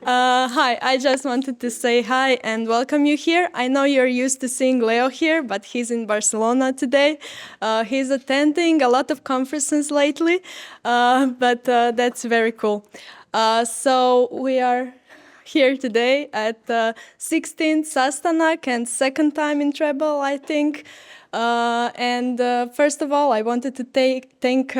Hi, I just wanted to say hi and welcome you here. I know you're used to seeing Leo here, but he's in Barcelona today. He's attending a lot of conferences lately, but that's very cool. So we are here today at the 16th SaaStanak and second time in Treblle, I think. First of all, I wanted to thank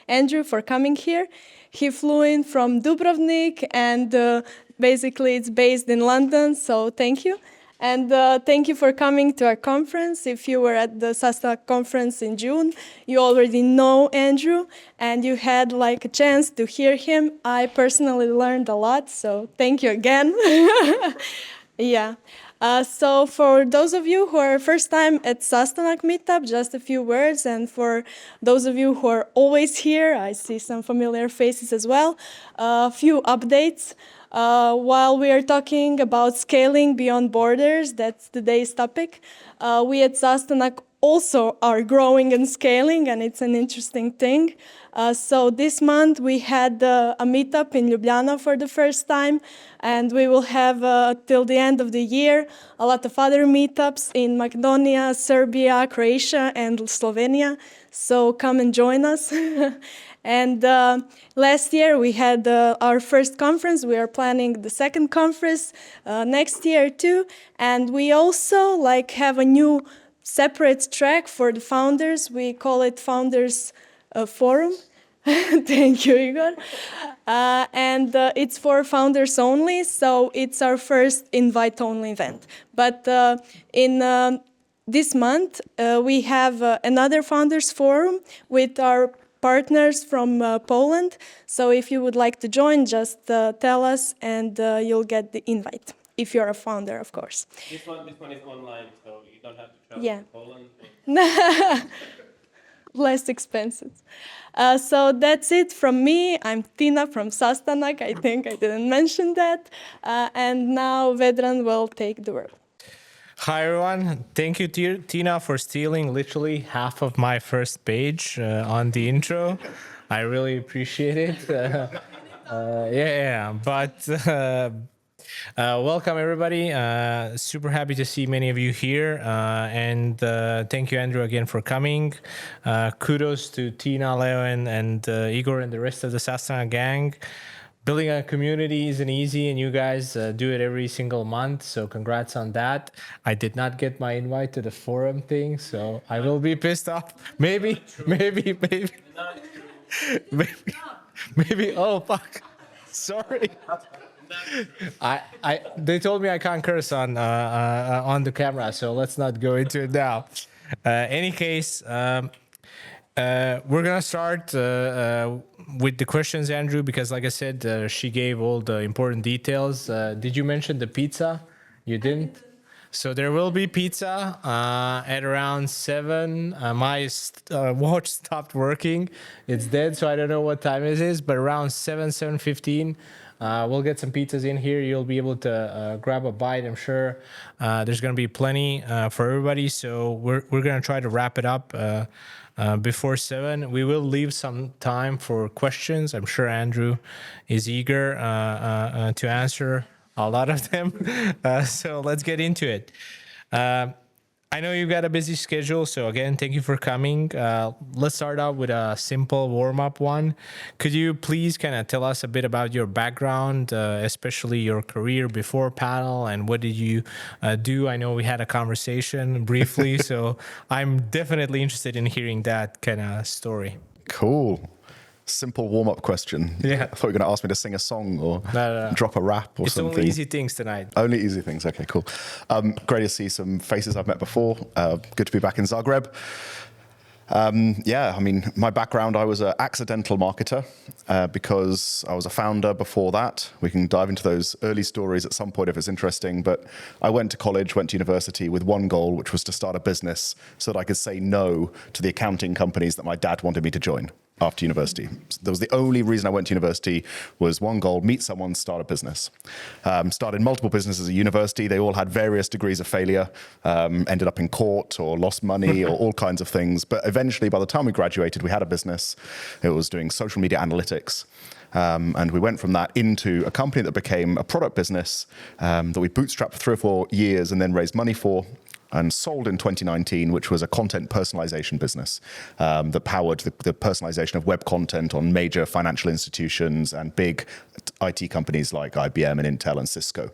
Andrew for coming here. He flew in from Dubrovnik and basically it's based in London, so thank you. And thank you for coming to our conference. If you were at the SaaStanak conference in June, you already know Andrew and you had like a chance to hear him. I personally learned a lot, so thank you again. Yeah. So for those of you who are first time at SaaStanak meetup, just a few words. And for those of you who are always here, I see some familiar faces as well. A few updates. While we are talking about scaling beyond borders, that's today's topic, we at SaaStanak also are growing and scaling, and it's an interesting thing. So this month we had a meetup in Ljubljana for the first time, and we will have till the end of the year a lot of other meetups in Macedonia, Serbia, Croatia, and Slovenia. So come and join us. And last year we had our first conference. We are planning the second conference next year too, and we also have a new separate track for the founders. We call it Founders Forum. Thank you, Igor. And it's for founders only, so it's our first invite-only event. But in this month, we have another Founders Forum with our partners from Poland. So if you would like to join, just tell us and you'll get the invite. If you're a founder, of course. This one is online, so you don't have to travel to Poland. Less expensive. So that's it from me. I'm Tina from SaaStanak. I think I didn't mention that. And now Vedran will take the word. Hi, everyone. Thank you, Tina, for stealing literally half of my first page on the intro. I really appreciate it. Welcome, everybody. Super happy to see many of you here. And thank you, Andrew, again for coming. Kudos to Tina, Leo, and Igor and the rest of the SaaStanak gang. Building a community isn't easy, and you guys do it every single month, so congrats on that. I did not get my invite to the forum thing, so I will be pissed off. Maybe. Oh, fuck. Sorry. They told me I can't curse on the camera, so let's not go into it now. Any case, we're gonna start with the questions, Andrew, because like I said, she gave all the important details. Did you mention the pizza? You didn't? So there will be pizza at around 7. My watch stopped working. It's dead, so I don't know what time it is, but around 7:15. We'll get some pizzas in here. You'll be able to grab a bite, I'm sure. There's going to be plenty for everybody, so we're going to try to wrap it up before 7. We will leave some time for questions. I'm sure Andrew is eager to answer a lot of them. So let's get into it. I know you've got a busy schedule, so again, thank you for coming. Let's start out with a simple warm-up one. Could you please kind of tell us a bit about your background, especially your career before panel, and what did you do? I know we had a conversation briefly, so I'm definitely interested in hearing that kind of story. Cool. Simple warm-up question. Yeah. I thought you were going to ask me to sing a song or drop a rap or something. It's only easy things tonight. Only easy things. Okay, cool. Great to see some faces I've met before. Good to be back in Zagreb. My background, I was an accidental marketer because I was a founder before that. We can dive into those early stories at some point if it's interesting. But I went to college, went to university with one goal, which was to start a business so that I could say no to the accounting companies that my dad wanted me to join. after university. That was the only reason I went to university, was one goal: meet someone, start a business. Started multiple businesses at university. They all had various degrees of failure, ended up in court or lost money or all kinds of things. But eventually, by the time we graduated, we had a business. It was doing social media analytics. And we went from that into a company that became a product business that we bootstrapped for 3 or 4 years and then raised money for and sold in 2019, which was a content personalization business that powered the personalization of web content on major financial institutions and big IT companies like IBM and Intel and Cisco.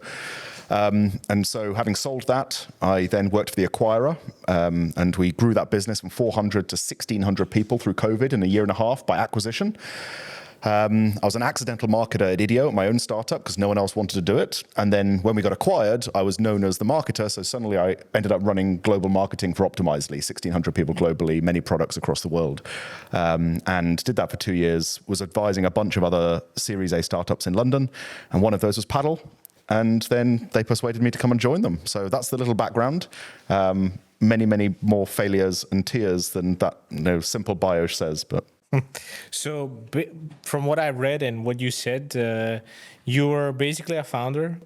And so having sold that, I then worked for the acquirer, and we grew that business from 400 to 1,600 people through COVID in a year and a half by acquisition. I was an accidental marketer at Ideo, my own startup, because no one else wanted to do it. And then when we got acquired, I was known as the marketer. So suddenly I ended up running global marketing for Optimizely, 1,600 people globally, many products across the world. And did that for 2 years, was advising a bunch of other Series A startups in London. And one of those was Paddle. And then they persuaded me to come and join them. So that's the little background. Many, many more failures and tears than that simple bio says, but... So from what I read and what you said, you were basically a founder.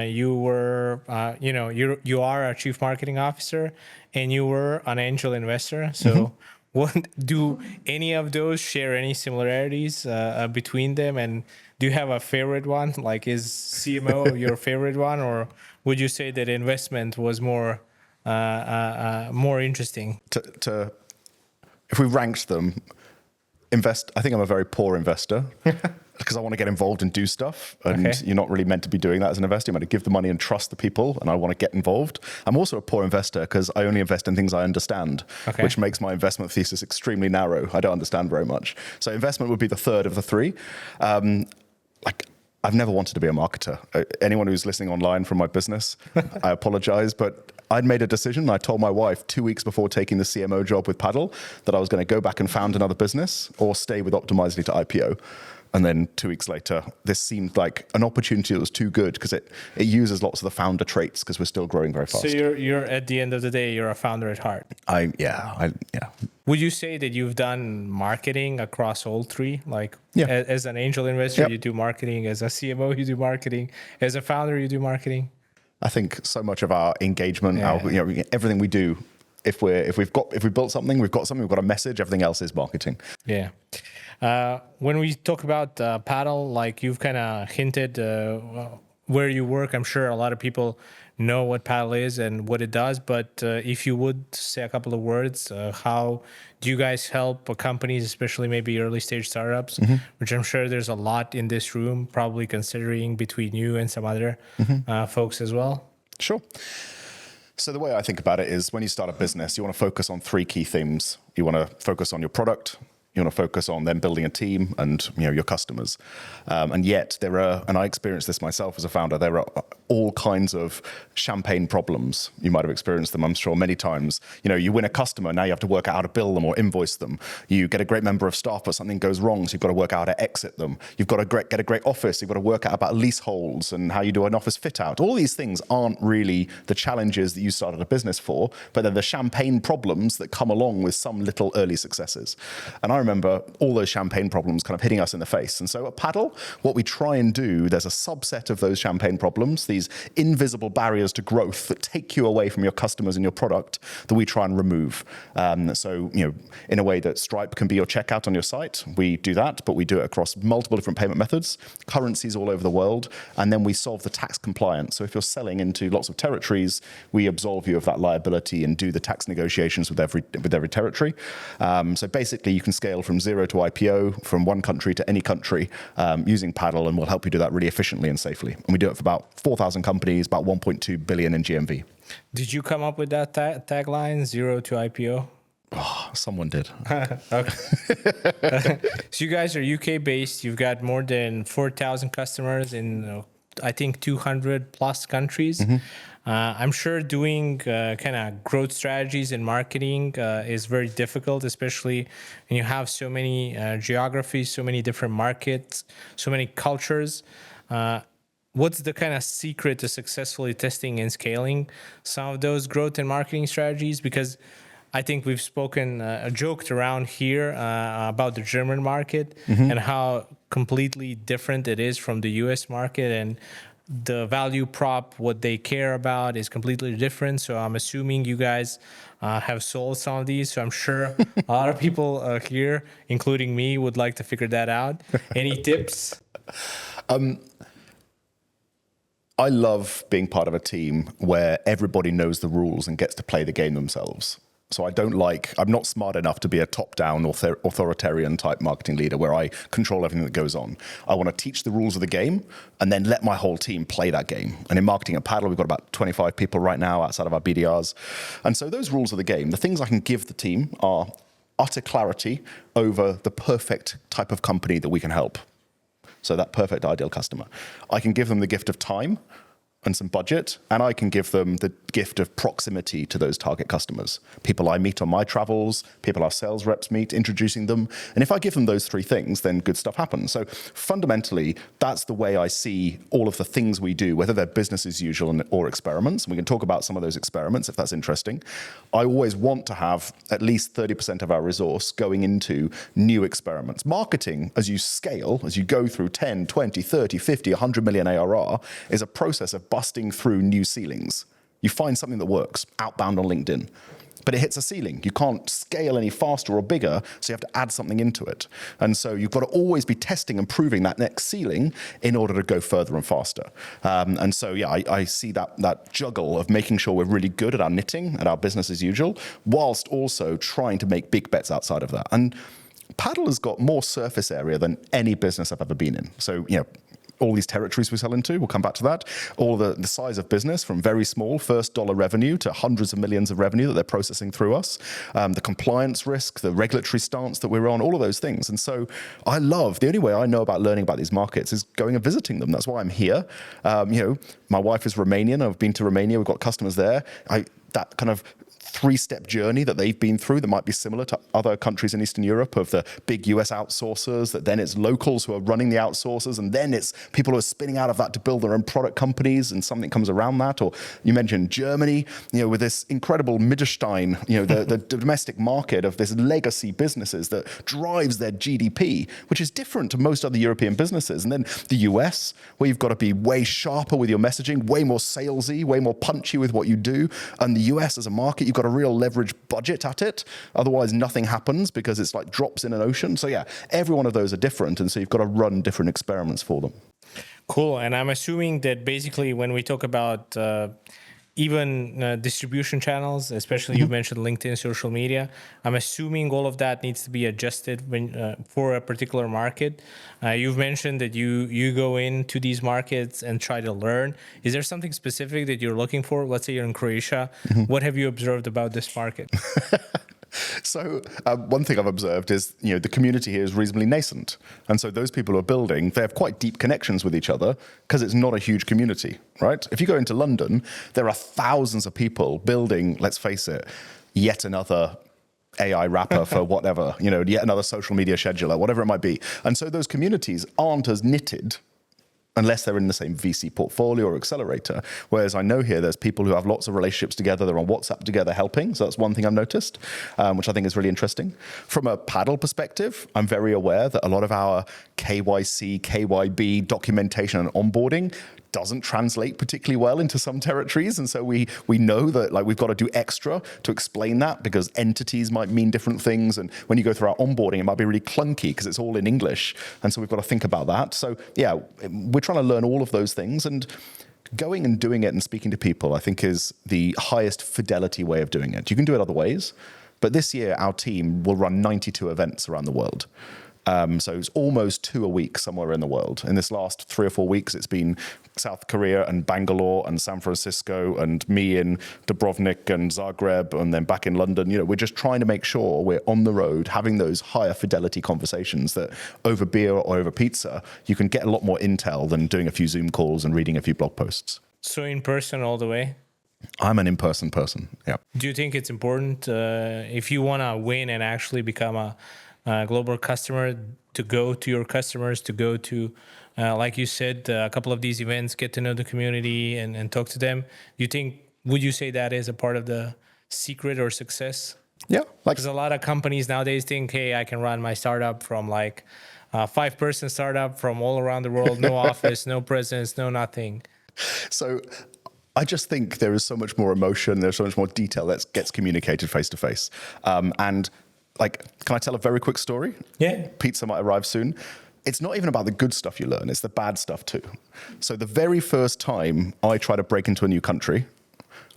You were, you are a chief marketing officer, and you were an angel investor. So what do any of those share any similarities between them? And do you have a favorite one? Like, is CMO your favorite one, or would you say that investment was more interesting? If we ranked them. I think I'm a very poor investor because I want to get involved and do stuff. And You're not really meant to be doing that as an investor. You're meant to give the money and trust the people. And I want to get involved. I'm also a poor investor because I only invest in things I understand, which makes my investment thesis extremely narrow. I don't understand very much. So investment would be the third of the three. I've never wanted to be a marketer. Anyone who's listening online from my business, I apologize, but I'd made a decision. I told my wife 2 weeks before taking the CMO job with Paddle that I was going to go back and found another business or stay with Optimizely to IPO. And then 2 weeks later, this seemed like an opportunity that was too good because it uses lots of the founder traits because we're still growing very fast. So you're at the end of the day, you're a founder at heart. Yeah. Would you say that you've done marketing across all three? Like as an angel investor, you do marketing. As a CMO, you do marketing. As a founder, you do marketing. I think so much of our engagement, everything we do, if we built something, we've got a message. Everything else is marketing. Yeah. When we talk about Paddle, like you've kind of hinted where you work, I'm sure a lot of people know what Paddle is and what it does. But if you would say a couple of words, how do you guys help companies, especially maybe early stage startups, which I'm sure there's a lot in this room, probably considering between you and some other folks as well? Sure. So the way I think about it is when you start a business, you want to focus on 3 key themes. You want to focus on your product. You want to focus on then building a team and your customers. And yet and I experienced this myself as a founder, there are all kinds of champagne problems. You might have experienced them, I'm sure, many times. You win a customer, now you have to work out how to bill them or invoice them. You get a great member of staff, but something goes wrong, so you've got to work out how to exit them. You've got to get a great office, you've got to work out about leaseholds and how you do an office fit out. All these things aren't really the challenges that you started a business for, but they're the champagne problems that come along with some little early successes. And I remember all those champagne problems kind of hitting us in the face. And so at Paddle, what we try and do, there's a subset of those champagne problems, these invisible barriers to growth that take you away from your customers and your product, that we try and remove. So, in a way that Stripe can be your checkout on your site, we do that, but we do it across multiple different payment methods, currencies all over the world, and then we solve the tax compliance. So if you're selling into lots of territories, we absolve you of that liability and do the tax negotiations with every territory. So basically, you can scale from 0 to IPO, from one country to any country, using Paddle, and we'll help you do that really efficiently and safely. And we do it for about 4,000 companies, about 1.2 billion in GMV. Did you come up with that tagline, 0 to IPO? Oh, someone did. Okay. So you guys are UK based. You've got more than 4,000 customers in, I think, 200 plus countries. I'm sure doing kind of growth strategies and marketing is very difficult, especially when you have so many geographies, so many different markets, so many cultures. What's the kind of secret to successfully testing and scaling some of those growth and marketing strategies? Because I think we've spoken, joked around here about the German market and how completely different it is from the US market, and the value prop, what they care about, is completely different. So I'm assuming you guys have sold some of these. So I'm sure a lot of people here, including me, would like to figure that out. Any tips? I love being part of a team where everybody knows the rules and gets to play the game themselves. So I'm not smart enough to be a top-down authoritarian type marketing leader where I control everything that goes on. I want to teach the rules of the game and then let my whole team play that game. And in marketing at Paddle, we've got about 25 people right now outside of our BDRs. And so those rules of the game, the things I can give the team are utter clarity over the perfect type of company that we can help. So that perfect ideal customer. I can give them the gift of time and some budget, and I can give them the gift of proximity to those target customers. People I meet on my travels, people our sales reps meet, introducing them. And if I give them those three things, then good stuff happens. So fundamentally, that's the way I see all of the things we do, whether they're business as usual or experiments. And we can talk about some of those experiments if that's interesting. I always want to have at least 30% of our resource going into new experiments. Marketing, as you scale, as you go through 10, 20, 30, 50, 100 million ARR, is a process of busting through new ceilings. You find something that works, outbound on LinkedIn, but it hits a ceiling. You can't scale any faster or bigger, so you have to add something into it. And so you've got to always be testing and proving that next ceiling in order to go further and faster. And so, yeah, I see that juggle of making sure we're really good at our knitting and our business as usual, whilst also trying to make big bets outside of that. And Paddle has got more surface area than any business I've ever been in. So, all these territories we sell into, we'll come back to that, all the size of business from very small first dollar revenue to hundreds of millions of revenue that they're processing through us, the compliance risk, the regulatory stance that we're on, all of those things. And so the only way I know about learning about these markets is going and visiting them. That's why I'm here. My wife is Romanian. I've been to Romania. We've got customers there. That kind of three-step journey that they've been through that might be similar to other countries in Eastern Europe, of the big US outsourcers, that then it's locals who are running the outsourcers, and then it's people who are spinning out of that to build their own product companies, and something comes around that. Or you mentioned Germany, with this incredible Mittelstand, the domestic market of this legacy businesses that drives their GDP, which is different to most other European businesses. And then the US, where you've got to be way sharper with your messaging, way more salesy, way more punchy with what you do. And the US as a market, you've got a real leverage budget at it. Otherwise, nothing happens because it's like drops in an ocean. So yeah, every one of those are different. And so you've got to run different experiments for them. Cool. And I'm assuming that basically when we talk about even distribution channels, especially you mentioned LinkedIn, social media, I'm assuming all of that needs to be adjusted for a particular market. You've mentioned that you go into these markets and try to learn. Is there something specific that you're looking for? Let's say you're in Croatia. What have you observed about this market? So one thing I've observed is, the community here is reasonably nascent. And so those people who are building, they have quite deep connections with each other because it's not a huge community, right? If you go into London, there are thousands of people building, let's face it, yet another AI wrapper for whatever, yet another social media scheduler, whatever it might be. And so those communities aren't as knitted unless they're in the same VC portfolio or accelerator. Whereas I know here there's people who have lots of relationships together, they're on WhatsApp together helping. So that's one thing I've noticed, which I think is really interesting. From a Paddle perspective, I'm very aware that a lot of our KYC, KYB documentation and onboarding doesn't translate particularly well into some territories. And so we know that we've got to do extra to explain that, because entities might mean different things. And when you go through our onboarding, it might be really clunky because it's all in English. And so we've got to think about that. So yeah, we're trying to learn all of those things, and going and doing it and speaking to people, I think, is the highest fidelity way of doing it. You can do it other ways, but this year our team will run 92 events around the world. So it's almost 2 a week somewhere in the world. In this last 3 or 4 weeks, it's been South Korea and Bangalore and San Francisco and me in Dubrovnik and Zagreb and then back in London. We're just trying to make sure we're on the road having those higher fidelity conversations that over beer or over pizza, you can get a lot more intel than doing a few Zoom calls and reading a few blog posts. So in person all the way? I'm an in-person person, yeah. Do you think it's important if you want to win and actually become a global customer, to go to your customers, to go to, like you said, a couple of these events, get to know the community and talk to them? Would you say that is a part of the secret or success? Yeah, like Because a lot of companies nowadays think, hey, I can run my startup from like a 5-person startup from all around the world, no office, no presence, no nothing. so. I just think there is so much more emotion. There's so much more detail that gets communicated face to face. And like, can I tell a very quick story? Yeah. Pizza might arrive soon. It's not even about the good stuff you learn. It's the bad stuff too. So the very first time I tried to break into a new country,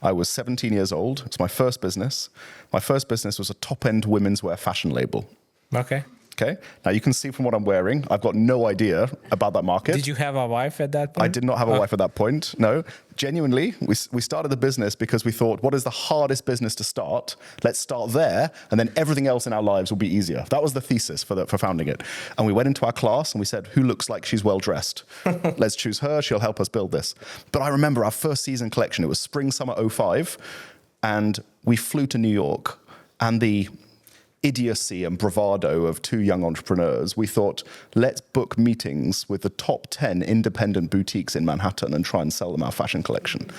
I was 17 years old. It's my first business. My first business was a top-end women's wear fashion label. Okay. Okay. Now you can see from what I'm wearing, I've got no idea about that market. Did you have a wife at that point? I did not have a wife at that point. No. Genuinely, we started the business because we thought, what is the hardest business to start? Let's start there, and then everything else in our lives will be easier. That was the thesis for founding it. And we went into our class and we said, who looks like she's well dressed? Let's choose her. She'll help us build this. But I remember our first season collection. It was spring, summer 05, and we flew to New York, and the idiocy and bravado of two young entrepreneurs, we thought, let's book meetings with the top 10 independent boutiques in Manhattan and try and sell them our fashion collection.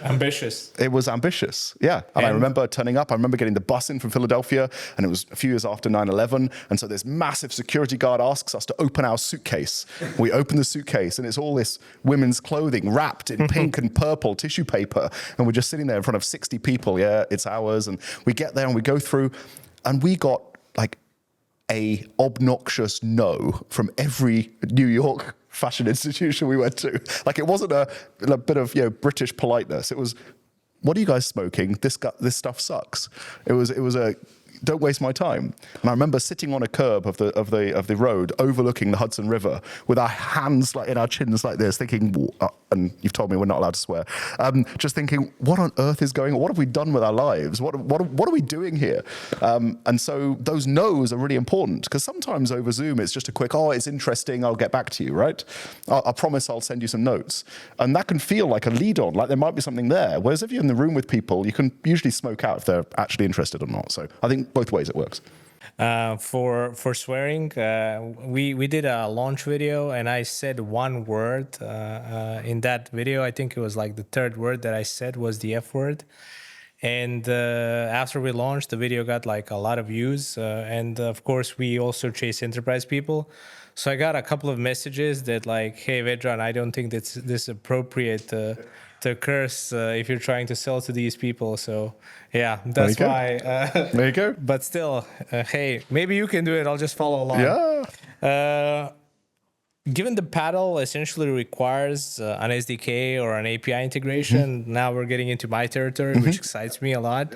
Ambitious. It was ambitious, yeah. And I remember turning up. I remember getting the bus in from Philadelphia, and it was a few years after 9/11. And so this massive security guard asks us to open our suitcase. We open the suitcase, and it's all this women's clothing wrapped in pink and purple tissue paper. And we're just sitting there in front of 60 people. Yeah, it's ours. And we get there and we go through, and we got like a obnoxious no from every New York fashion institution we went to. Like, it wasn't a bit of British politeness. It was, what are you guys smoking? This stuff sucks. It was a don't waste my time. And I remember sitting on a curb of the road overlooking the Hudson River with our hands like in our chins like this, thinking, and you've told me we're not allowed to swear, just thinking, what on earth is going on? What have we done with our lives? What are we doing here? And so those no's are really important, because sometimes over Zoom it's just a quick, it's interesting, I'll get back to you, right? I promise I'll send you some notes. And that can feel like a lead on, like there might be something there. Whereas if you're in the room with people, you can usually smoke out if they're actually interested or not. So I think both ways it works. For swearing, we did a launch video, and I said one word in that video. I think it was like the third word that I said was the F word. And after we launched, the video got like a lot of views. And of course, we also chase enterprise people. So I got a couple of messages that like, hey, Vedran, I don't think this is appropriate to curse if you're trying to sell to these people. So yeah, that's why. There you go. But still, hey, maybe you can do it. I'll just follow along. Yeah. Given the paddle essentially requires an SDK or an API integration, now we're getting into my territory, which excites me a lot.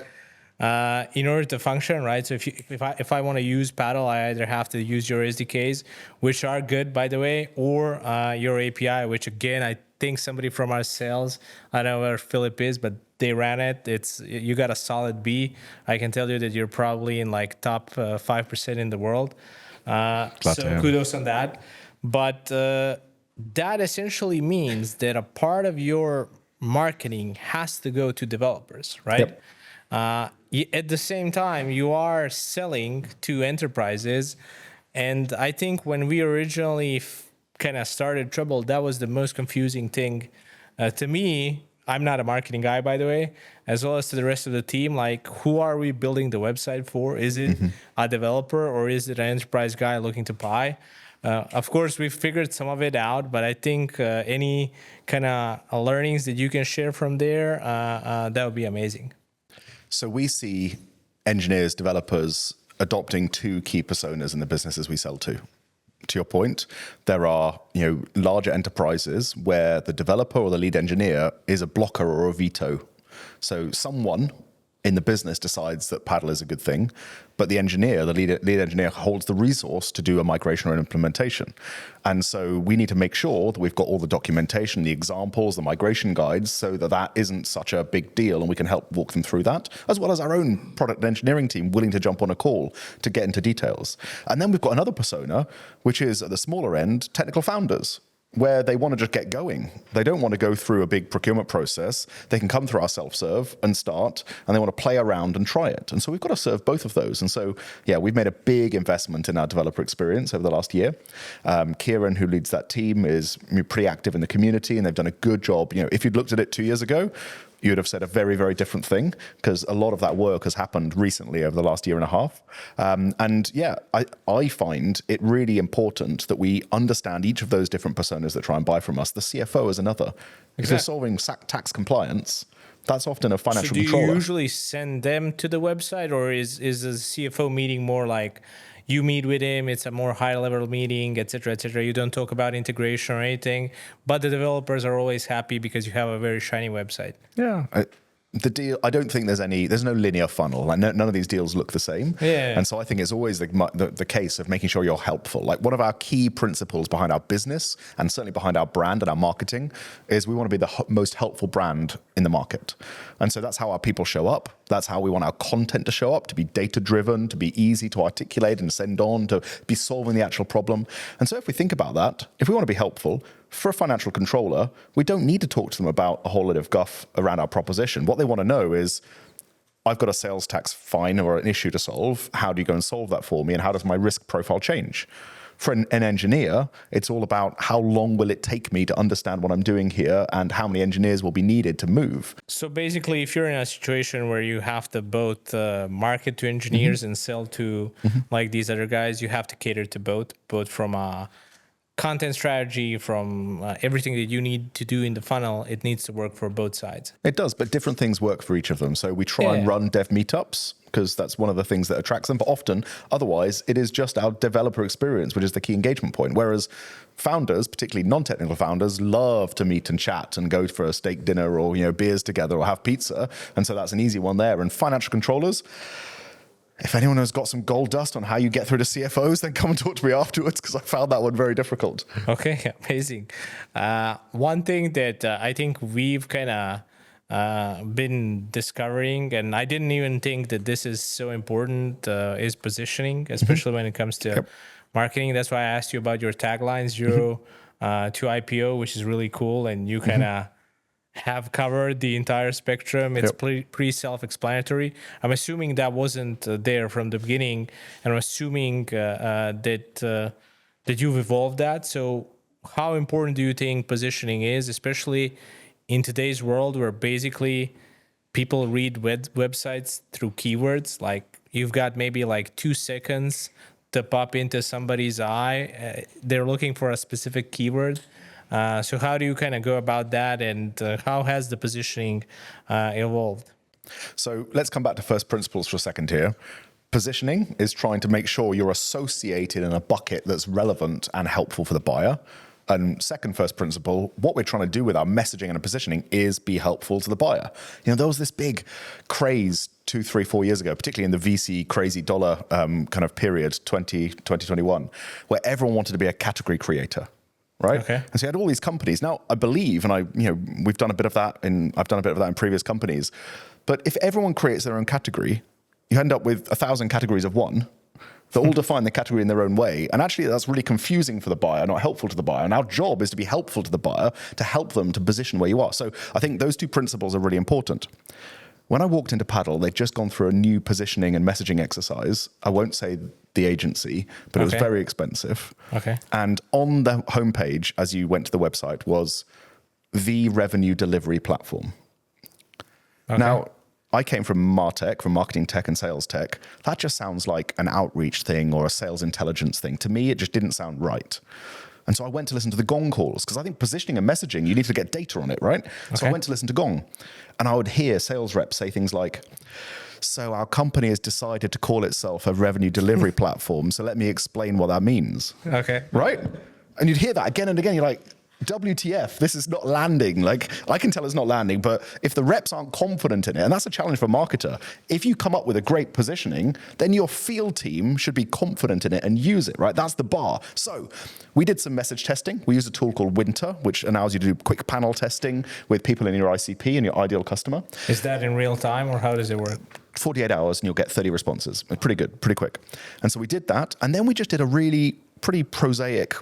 In order to function, right? So if I want to use paddle, I either have to use your SDKs, which are good, by the way, or your API, which again, I think somebody from our sales, I don't know where Philip is, but they ran it. You got a solid B. I can tell you that you're probably in like top 5% in the world. So kudos on that. But that essentially means that a part of your marketing has to go to developers, right? Yep. At the same time, you are selling to enterprises. And I think when we originally kind of started Treblle, that was the most confusing thing to me. I'm not a marketing guy, by the way, as well as to the rest of the team. Like, who are we building the website for? Is it a developer, or is it an enterprise guy looking to buy? Of course, we've figured some of it out, but I think any kind of learnings that you can share from there, that would be amazing. So we see engineers, developers adopting two key personas in the businesses we sell to. To your point, there are larger enterprises where the developer or the lead engineer is a blocker or a veto. So someone in the business decides that paddle is a good thing, but the engineer, the lead engineer, holds the resource to do a migration or an implementation. And so we need to make sure that we've got all the documentation, the examples, the migration guides, so that isn't such a big deal, and we can help walk them through that, as well as our own product engineering team willing to jump on a call to get into details. And then we've got another persona, which is at the smaller end, technical founders, where they want to just get going. They don't want to go through a big procurement process. They can come through our self-serve and start, and they want to play around and try it. And so we've got to serve both of those. And so, yeah, we've made a big investment in our developer experience over the last year. Kieran, who leads that team, is pretty active in the community, and they've done a good job. If you'd looked at it 2 years ago, you would have said a very, very different thing, because a lot of that work has happened recently over the last year and a half. And yeah, I find it really important that we understand each of those different personas that try and buy from us. The CFO is another. If you're solving tax compliance, that's often a financial controller. So do you usually send them to the website, or is a CFO meeting more like you meet with him, it's a more high-level meeting, et cetera, et cetera. You don't talk about integration or anything, but the developers are always happy because you have a very shiny website. Yeah. The deal, I don't think there's no linear funnel. Like none of these deals look the same. Yeah. And so I think it's always the case of making sure you're helpful. Like one of our key principles behind our business, and certainly behind our brand and our marketing, is we want to be the most helpful brand in the market. And so that's how our people show up. That's how we want our content to show up, to be data-driven, to be easy to articulate and send on, to be solving the actual problem. And so if we think about that, if we want to be helpful, for a financial controller, we don't need to talk to them about a whole lot of guff around our proposition. What they want to know is, I've got a sales tax fine or an issue to solve. How do you go and solve that for me? And how does my risk profile change? For an engineer, it's all about how long will it take me to understand what I'm doing here and how many engineers will be needed to move. So basically, if you're in a situation where you have to both market to engineers and sell to like these other guys, you have to cater to both from a content strategy, from everything that you need to do in the funnel. It needs to work for both sides. It does, but different things work for each of them. So we try and run dev meetups, because that's one of the things that attracts them. But often, otherwise, it is just our developer experience, which is the key engagement point. Whereas founders, particularly non-technical founders, love to meet and chat and go for a steak dinner or beers together or have pizza. And so that's an easy one there. And financial controllers, if anyone has got some gold dust on how you get through to CFOs, then come and talk to me afterwards, because I found that one very difficult. Okay, amazing. One thing that I think we've kind of been discovering, and I didn't even think that this is so important, is positioning, especially when it comes to marketing. That's why I asked you about your tagline, zero to IPO, which is really cool. And you kind of have covered the entire spectrum. It's pretty self-explanatory. I'm assuming that wasn't there from the beginning, and I'm assuming that you've evolved that. So how important do you think positioning is, especially in today's world where basically people read websites through keywords? Like you've got maybe like 2 seconds to pop into somebody's eye. They're looking for a specific keyword. So how do you kind of go about that, and how has the positioning evolved? So let's come back to first principles for a second here. Positioning is trying to make sure you're associated in a bucket that's relevant and helpful for the buyer. And second first principle, what we're trying to do with our messaging and our positioning is be helpful to the buyer. There was this big craze 2, 3, 4 years ago, particularly in the VC crazy dollar kind of period, 2021, where everyone wanted to be a category creator. Right. Okay. And so you had all these companies. Now, I believe, and I've done a bit of that in previous companies. But if everyone creates their own category, you end up with 1,000 categories of one that all define the category in their own way. And actually, that's really confusing for the buyer, not helpful to the buyer. And our job is to be helpful to the buyer, to help them to position where you are. So I think those two principles are really important. When I walked into Paddle, they'd just gone through a new positioning and messaging exercise. I won't say the agency, but it was very expensive. Okay. And on the homepage, as you went to the website, was the revenue delivery platform. Okay. Now, I came from MarTech, from marketing tech and sales tech. That just sounds like an outreach thing or a sales intelligence thing. To me, it just didn't sound right. And so I went to listen to the Gong calls, because I think positioning and messaging, you need to get data on it, right? Okay. So I went to listen to Gong, and I would hear sales reps say things like, so our company has decided to call itself a revenue delivery platform, so let me explain what that means. Okay. Right? And you'd hear that again and again. You're like, WTF, this is not landing. Like, I can tell it's not landing, but if the reps aren't confident in it, and that's a challenge for a marketer, if you come up with a great positioning, then your field team should be confident in it and use it, right? That's the bar. So we did some message testing. We used a tool called Winter, which allows you to do quick panel testing with people in your ICP and your ideal customer. Is that in real time, or how does it work? 48 hours and you'll get 30 responses. Pretty good, pretty quick. And so we did that. And then we just did a really pretty prosaic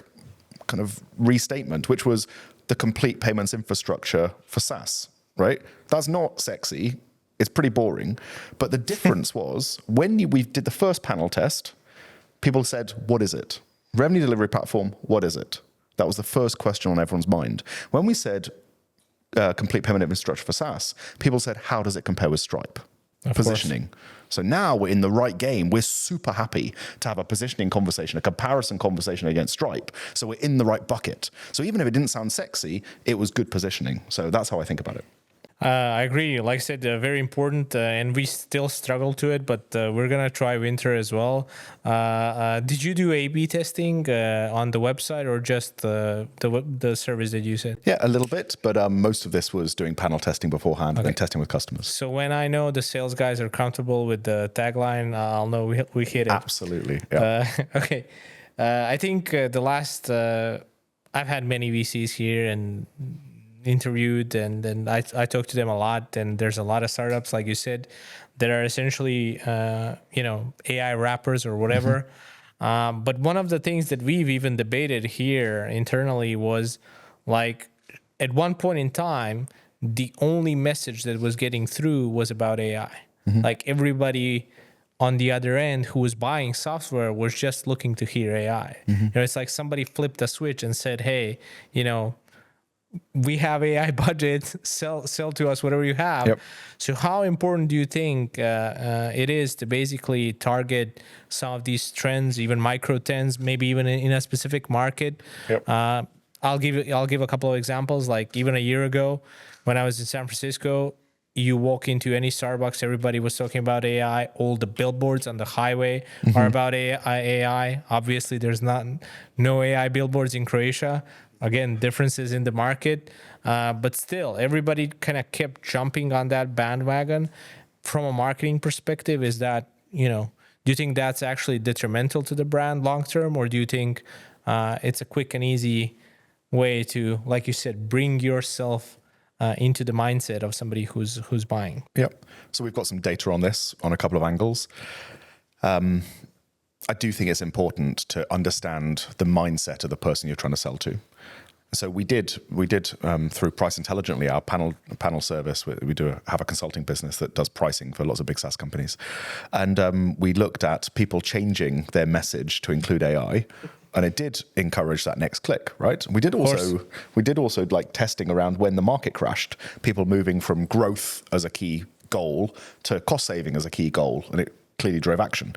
kind of restatement, which was the complete payments infrastructure for SaaS, right? That's not sexy. It's pretty boring. But the difference was when we did the first panel test, people said, what is it? Revenue delivery platform, what is it? That was the first question on everyone's mind. When we said complete payment infrastructure for SaaS, people said, how does it compare with Stripe? Of Positioning. So now we're in the right game. We're super happy to have a positioning conversation, a comparison conversation against Stripe. So we're in the right bucket. So even if it didn't sound sexy, it was good positioning. So that's how I think about it. I agree. Like I said, very important, and we still struggle to it, but we're going to try winter as well. Did you do A/B testing on the website or just the service that you said? Yeah, a little bit, but most of this was doing panel testing beforehand and then testing with customers. So when I know the sales guys are comfortable with the tagline, I'll know we hit it. Absolutely. Yeah. Okay. I think the last, I've had many VCs here and interviewed, and I talked to them a lot, and there's a lot of startups, like you said, that are essentially AI wrappers or whatever. But one of the things that we've even debated here internally was, like, at one point in time, the only message that was getting through was about AI. Like, everybody on the other end who was buying software was just looking to hear AI. It's like somebody flipped a switch and said, hey, we have AI budget, sell to us whatever you have. Yep. So how important do you think it is to basically target some of these trends, even micro trends, maybe even in a specific market? Yep. I'll give a couple of examples. Like, even a year ago when I was in San Francisco, you walk into any Starbucks, everybody was talking about AI. All the billboards on the highway are about AI. Obviously, there's no AI billboards in Croatia. Again, differences in the market, but still, everybody kind of kept jumping on that bandwagon. From a marketing perspective, is that, do you think that's actually detrimental to the brand long term, or do you think it's a quick and easy way to, like you said, bring yourself into the mindset of somebody who's buying? Yep. So we've got some data on this on a couple of angles. I do think it's important to understand the mindset of the person you're trying to sell to. So we did through Price Intelligently, our panel service. We have a consulting business that does pricing for lots of big SaaS companies, and we looked at people changing their message to include AI, and it did encourage that next click, right? We did also like testing around when the market crashed, people moving from growth as a key goal to cost saving as a key goal, and it clearly drove action.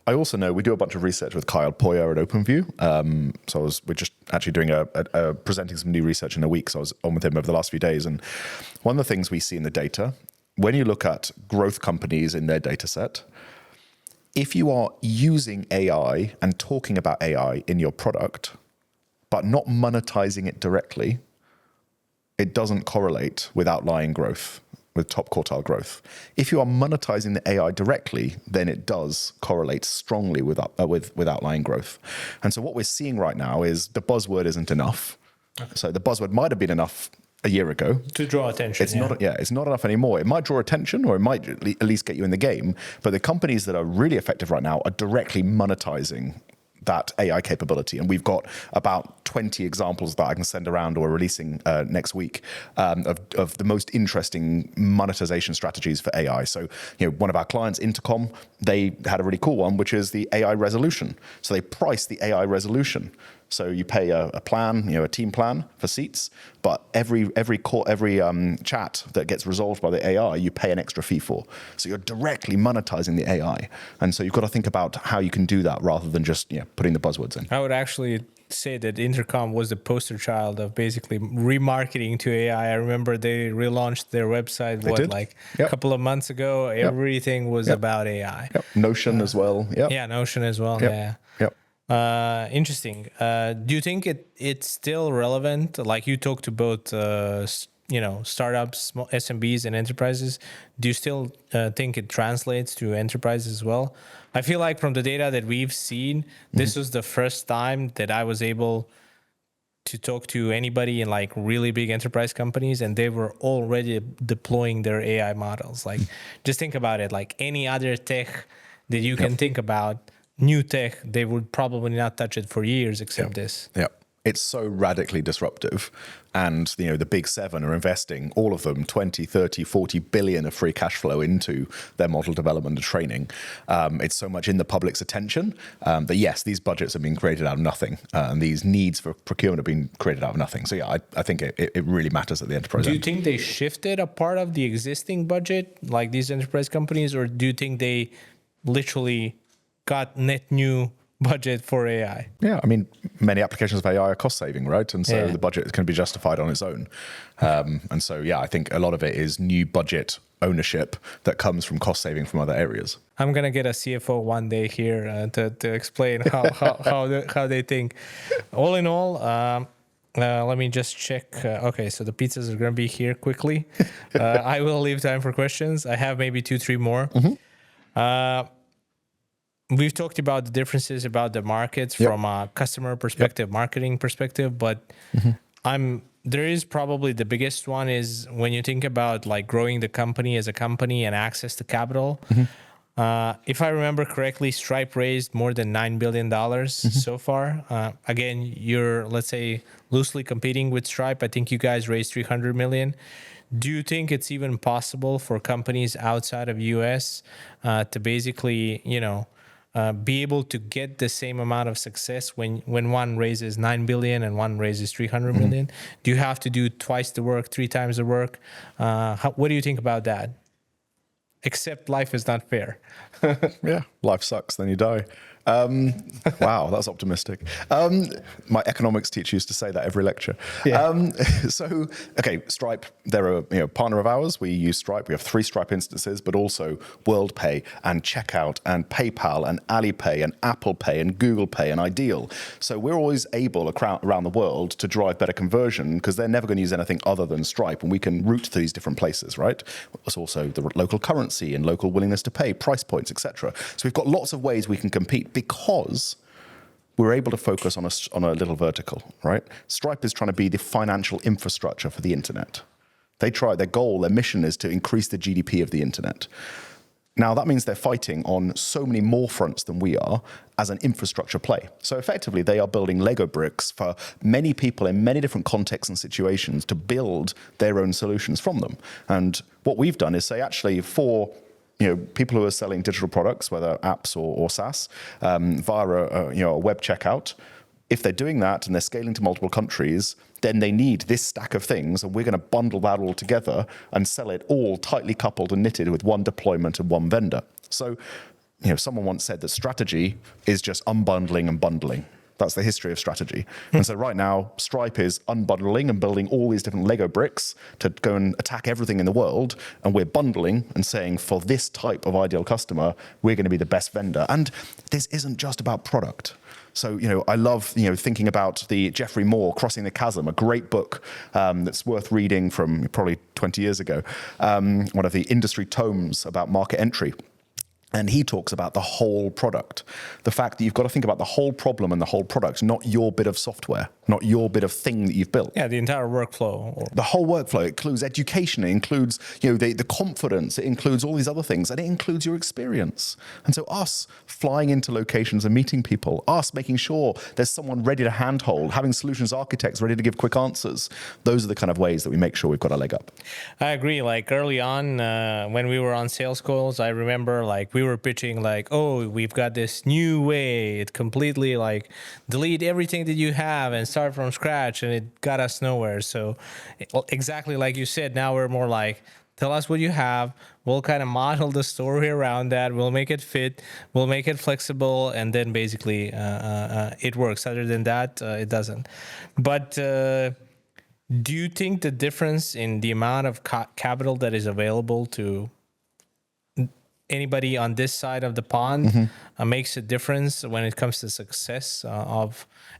I also know we do a bunch of research with Kyle Poyer at OpenView. We're just actually doing presenting some new research in a week. So I was on with him over the last few days. And one of the things we see in the data, when you look at growth companies in their data set, if you are using AI and talking about AI in your product, but not monetizing it directly, it doesn't correlate with outlying growth, with top quartile growth. If you are monetizing the AI directly, then it does correlate strongly with outlying growth. And so what we're seeing right now is the buzzword isn't enough. Okay. So the buzzword might have been enough a year ago to draw attention. It's not enough anymore. It might draw attention, or it might at least get you in the game. But the companies that are really effective right now are directly monetizing that AI capability. And we've got about 20 examples that I can send around or releasing next week of the most interesting monetization strategies for AI. So, one of our clients, Intercom, they had a really cool one, which is the AI resolution. So they price the AI resolution. So you pay a plan, a team plan for seats, but every chat that gets resolved by the AI, you pay an extra fee for. So you're directly monetizing the AI. And so you've got to think about how you can do that rather than just putting the buzzwords in. I would actually say that Intercom was the poster child of basically remarketing to AI. I remember they relaunched their website, a couple of months ago. Everything was about AI. Yep. Notion as well. Yep. Yeah, Notion as well. Yep. Yeah. Yep. Interesting. Do you think it's still relevant? Like, you talk to both, startups, SMBs, and enterprises. Do you still think it translates to enterprises as well? I feel like from the data that we've seen, this was the first time that I was able to talk to anybody in like really big enterprise companies, and they were already deploying their AI models. Like, just think about it. Like any other tech that you can think about, new tech, they would probably not touch it for years except this. Yeah. it's so radically disruptive. And, the big seven are investing, all of them, 20, 30, 40 billion of free cash flow into their model development and training. It's so much in the public's attention that, yes, these budgets have been created out of nothing. And these needs for procurement have been created out of nothing. So, yeah, I think it really matters at the enterprise Do you end. think they shifted a part of the existing budget, like these enterprise companies, or do you think they literally got net new budget for AI? Yeah, I mean, many applications of AI are cost saving, right? And so the budget can be justified on its own. And so, yeah, I think a lot of it is new budget ownership that comes from cost saving from other areas. I'm gonna get a CFO one day here to explain how they think. All in all, let me just check. Okay, so the pizzas are gonna be here quickly. I will leave time for questions. I have maybe 2-3 more. We've talked about the differences about the markets from a customer perspective, marketing perspective, but there is probably the biggest one is when you think about like growing the company as a company and access to capital. If I remember correctly, Stripe raised more than $9 billion so far. Again, you're, let's say, loosely competing with Stripe. I think you guys raised 300 million. Do you think it's even possible for companies outside of US to basically, be able to get the same amount of success when one raises 9 billion and one raises 300 million? Do you have to do twice the work, 3 times the work? What do you think about that? Except life is not fair. Yeah, life sucks, then you die. Wow, that's optimistic. My economics teacher used to say that every lecture. So, okay, Stripe, they're a partner of ours. We use Stripe. We have 3 Stripe instances, but also WorldPay and Checkout and PayPal and Alipay and Apple Pay and Google Pay and Ideal. So we're always able around the world to drive better conversion because they're never going to use anything other than Stripe, and we can route to these different places, right? There's also the local currency and local willingness to pay, price points, etc. So we've got lots of ways we can compete because we're able to focus on a little vertical, right? Stripe is trying to be the financial infrastructure for the internet. Their goal, their mission is to increase the GDP of the internet. Now, that means they're fighting on so many more fronts than we are as an infrastructure play. So effectively, they are building Lego bricks for many people in many different contexts and situations to build their own solutions from them. And what we've done is say, actually, for people who are selling digital products, whether apps or SaaS, via a web checkout, if they're doing that and they're scaling to multiple countries, then they need this stack of things, and we're going to bundle that all together and sell it all tightly coupled and knitted with one deployment and one vendor. So, someone once said that strategy is just unbundling and bundling. That's the history of strategy. And so right now, Stripe is unbundling and building all these different Lego bricks to go and attack everything in the world. And we're bundling and saying, for this type of ideal customer, we're going to be the best vendor. And this isn't just about product. So, I love, thinking about the Geoffrey Moore, Crossing the Chasm, a great book that's worth reading from probably 20 years ago, one of the industry tomes about market entry. And he talks about the whole product, the fact that you've got to think about the whole problem and the whole product, not your bit of software, not your bit of thing that you've built. Yeah, the entire workflow. The whole workflow. It includes education. It includes, the confidence. It includes all these other things, and it includes your experience. And so us flying into locations and meeting people, us making sure there's someone ready to handhold, having solutions architects ready to give quick answers. Those are the kind of ways that we make sure we've got a leg up. I agree. Like early on, when we were on sales calls, I remember we were pitching we've got this new way. It completely delete everything that you have and start from scratch, and it got us nowhere. So exactly like you said, now we're more tell us what you have. We'll kind of model the story around that. We'll make it fit. We'll make it flexible, and then basically it works. Other than that, it doesn't. But do you think the difference in the amount of capital that is available to anybody on this side of the pond makes a difference when it comes to success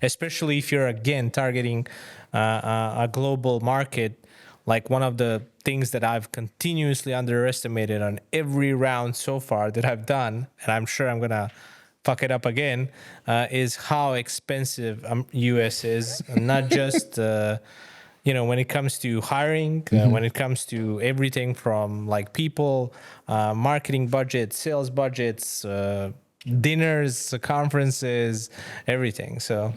especially if you're again targeting a global market? Like one of the things that I've continuously underestimated on every round so far that I've done, and I'm sure I'm gonna fuck it up again, is how expensive US is, not just when it comes to hiring, when it comes to everything from people, marketing budgets, sales budgets, dinners, conferences, everything. So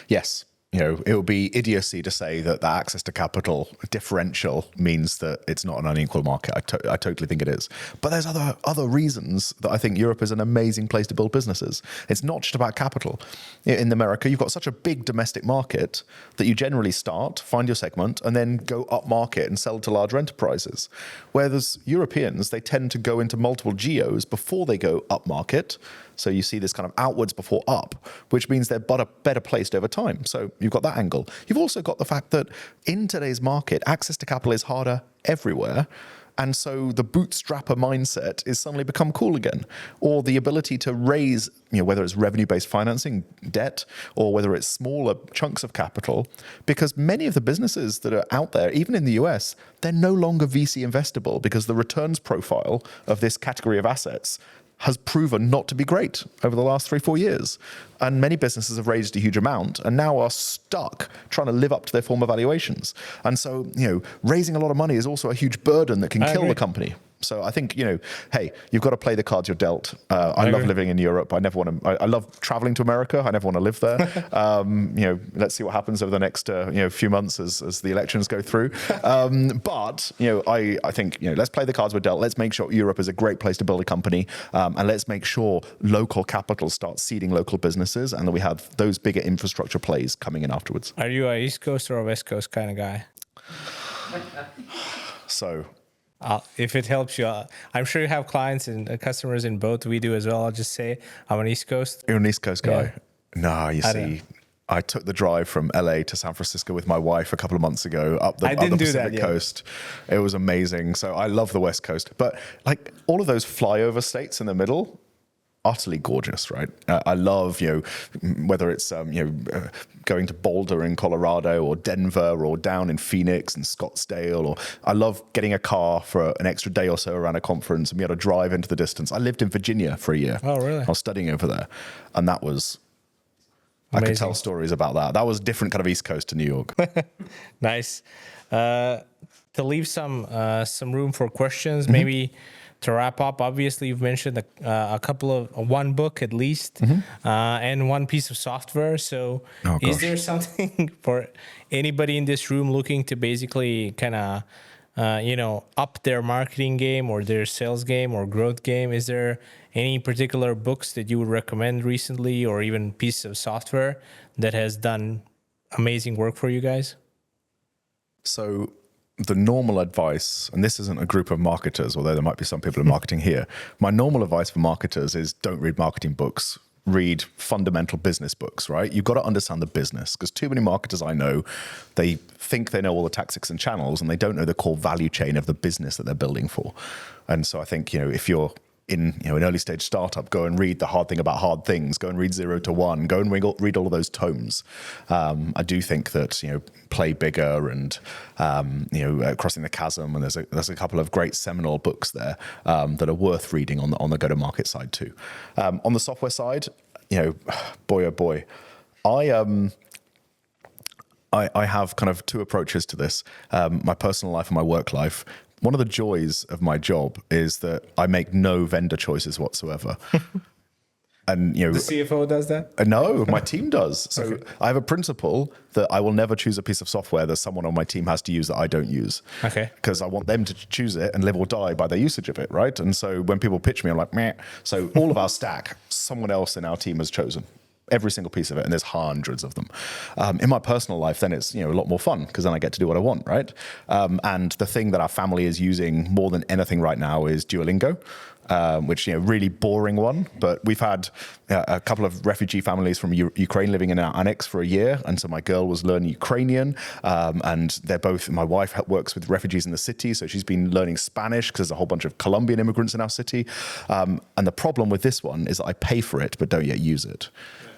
Yes. it would be idiocy to say that the access to capital differential means that it's not an unequal market. I totally think it is. But there's other reasons that I think Europe is an amazing place to build businesses. It's not just about capital. In America, you've got such a big domestic market that you generally start, find your segment, and then go up market and sell to larger enterprises. Whereas Europeans, they tend to go into multiple geos before they go up market. So you see this kind of outwards before up, which means they're better placed over time. So you've got that angle. You've also got the fact that in today's market, access to capital is harder everywhere. And so the bootstrapper mindset is suddenly become cool again. Or the ability to raise, whether it's revenue-based financing, debt, or whether it's smaller chunks of capital, because many of the businesses that are out there, even in the US, they're no longer VC investable because the returns profile of this category of assets has proven not to be great over the last 3-4 years. And many businesses have raised a huge amount and now are stuck trying to live up to their former valuations. And so, raising a lot of money is also a huge burden that can kill the company. So I think, hey, you've got to play the cards you're dealt. I love living in Europe. I love traveling to America. I never want to live there. Let's see what happens over the next few months as the elections go through. But I think, let's play the cards we're dealt. Let's make sure Europe is a great place to build a company. And let's make sure local capital starts seeding local businesses and that we have those bigger infrastructure plays coming in afterwards. Are you a East Coast or a West Coast kind of guy? So... if it helps you, I'm sure you have clients and customers in both. We do as well. I'll just say I'm an East Coast. You're an East Coast guy? Yeah. No, you see, I took the drive from LA to San Francisco with my wife a couple of months ago up the Pacific coast. It was amazing. So I love the West Coast. But like all of those flyover states in the middle, utterly gorgeous, right? I love, whether it's, going to Boulder in Colorado or Denver or down in Phoenix and Scottsdale, or I love getting a car for an extra day or so around a conference and be able to drive into the distance. I lived in Virginia for a year. Oh, really? I was studying over there. And that was, amazing. I could tell stories about that. That was a different kind of East Coast to New York. Nice. To leave some room for questions, maybe to wrap up, obviously you've mentioned a couple of one book at least, and one piece of software. So is there something for anybody in this room looking to basically kind of, up their marketing game or their sales game or growth game? Is there any particular books that you would recommend recently or even piece of software that has done amazing work for you guys? So the normal advice, and this isn't a group of marketers, although there might be some people in marketing here, my normal advice for marketers is don't read marketing books. Read fundamental business books, right? You've got to understand the business, because too many marketers I know, they think they know all the tactics and channels and they don't know the core value chain of the business that they're building for. And so I think, if you're in an early stage startup, go and read The Hard Thing About Hard Things, go and read 0 to 1, go and read all of those tomes. I do think that, Play Bigger and, Crossing the Chasm, and there's a couple of great seminal books there that are worth reading on the go-to-market side too. On the software side, boy, oh boy, I have kind of two approaches to this, my personal life and my work life. One of the joys of my job is that I make no vendor choices whatsoever. And the CFO does that? No, my team does. So okay. I have a principle that I will never choose a piece of software that someone on my team has to use that I don't use. Okay. Because I want them to choose it and live or die by their usage of it, right? And so when people pitch me, I'm like, meh. So all of our stack, someone else in our team has chosen. Every single piece of it, and there's hundreds of them. In my personal life, then it's a lot more fun because then I get to do what I want, right? And the thing that our family is using more than anything right now is Duolingo, which really boring one. But we've had a couple of refugee families from Ukraine living in our annex for a year, and so my girl was learning Ukrainian, and they're both. My wife works with refugees in the city, so she's been learning Spanish because there's a whole bunch of Colombian immigrants in our city. And the problem with this one is that I pay for it but don't yet use it.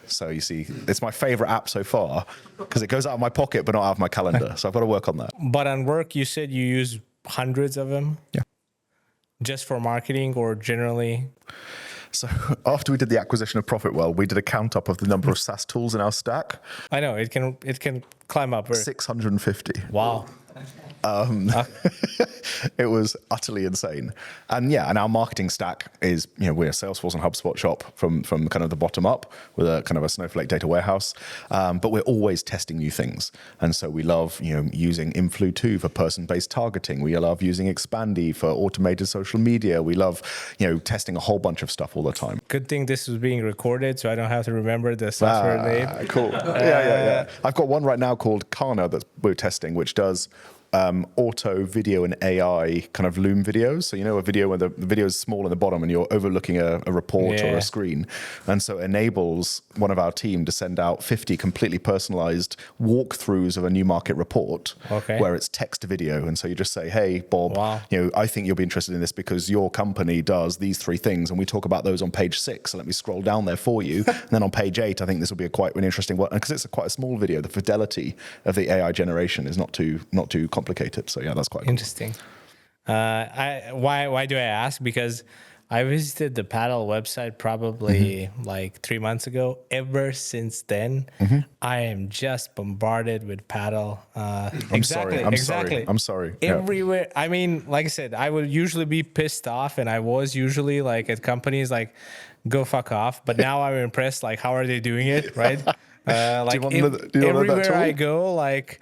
So you see, it's my favorite app so far because it goes out of my pocket but not out of my calendar. So I've got to work on that. But on work, you said you use hundreds of them? Yeah. Just for marketing or generally? So after we did the acquisition of ProfitWell, we did a count up of the number of SaaS tools in our stack. I know, it can climb up. 650. Wow. It was utterly insane. And yeah, and our marketing stack is, we're a Salesforce and HubSpot shop from kind of the bottom up with a kind of a Snowflake data warehouse. But we're always testing new things. And so we love, using Influ2 for person-based targeting. We love using Expandy for automated social media. We love, testing a whole bunch of stuff all the time. Good thing this was being recorded, so I don't have to remember the software name. Cool. Yeah. I've got one right now called Kana that we're testing, which does auto video and AI kind of Loom videos. So, a video where the video is small in the bottom and you're overlooking a report or a screen. And so it enables one of our team to send out 50 completely personalized walkthroughs of a new market report where it's text to video. And so you just say, hey, Bob, I think you'll be interested in this because your company does these 3 things. And we talk about those on page 6. So let me scroll down there for you. And then on page 8, I think this will be quite an interesting one. And because it's quite a small video, the fidelity of the AI generation is not too complicated. So yeah, that's quite cool. Interesting. Why do I ask? Because I visited the Paddle website probably like 3 months ago. Ever since then, I am just bombarded with Paddle. I'm sorry. Everywhere. I mean, like I said, I would usually be pissed off, and I was usually like at companies like, go fuck off. But now I'm impressed. Like, how are they doing it? Right? Everywhere I go, like.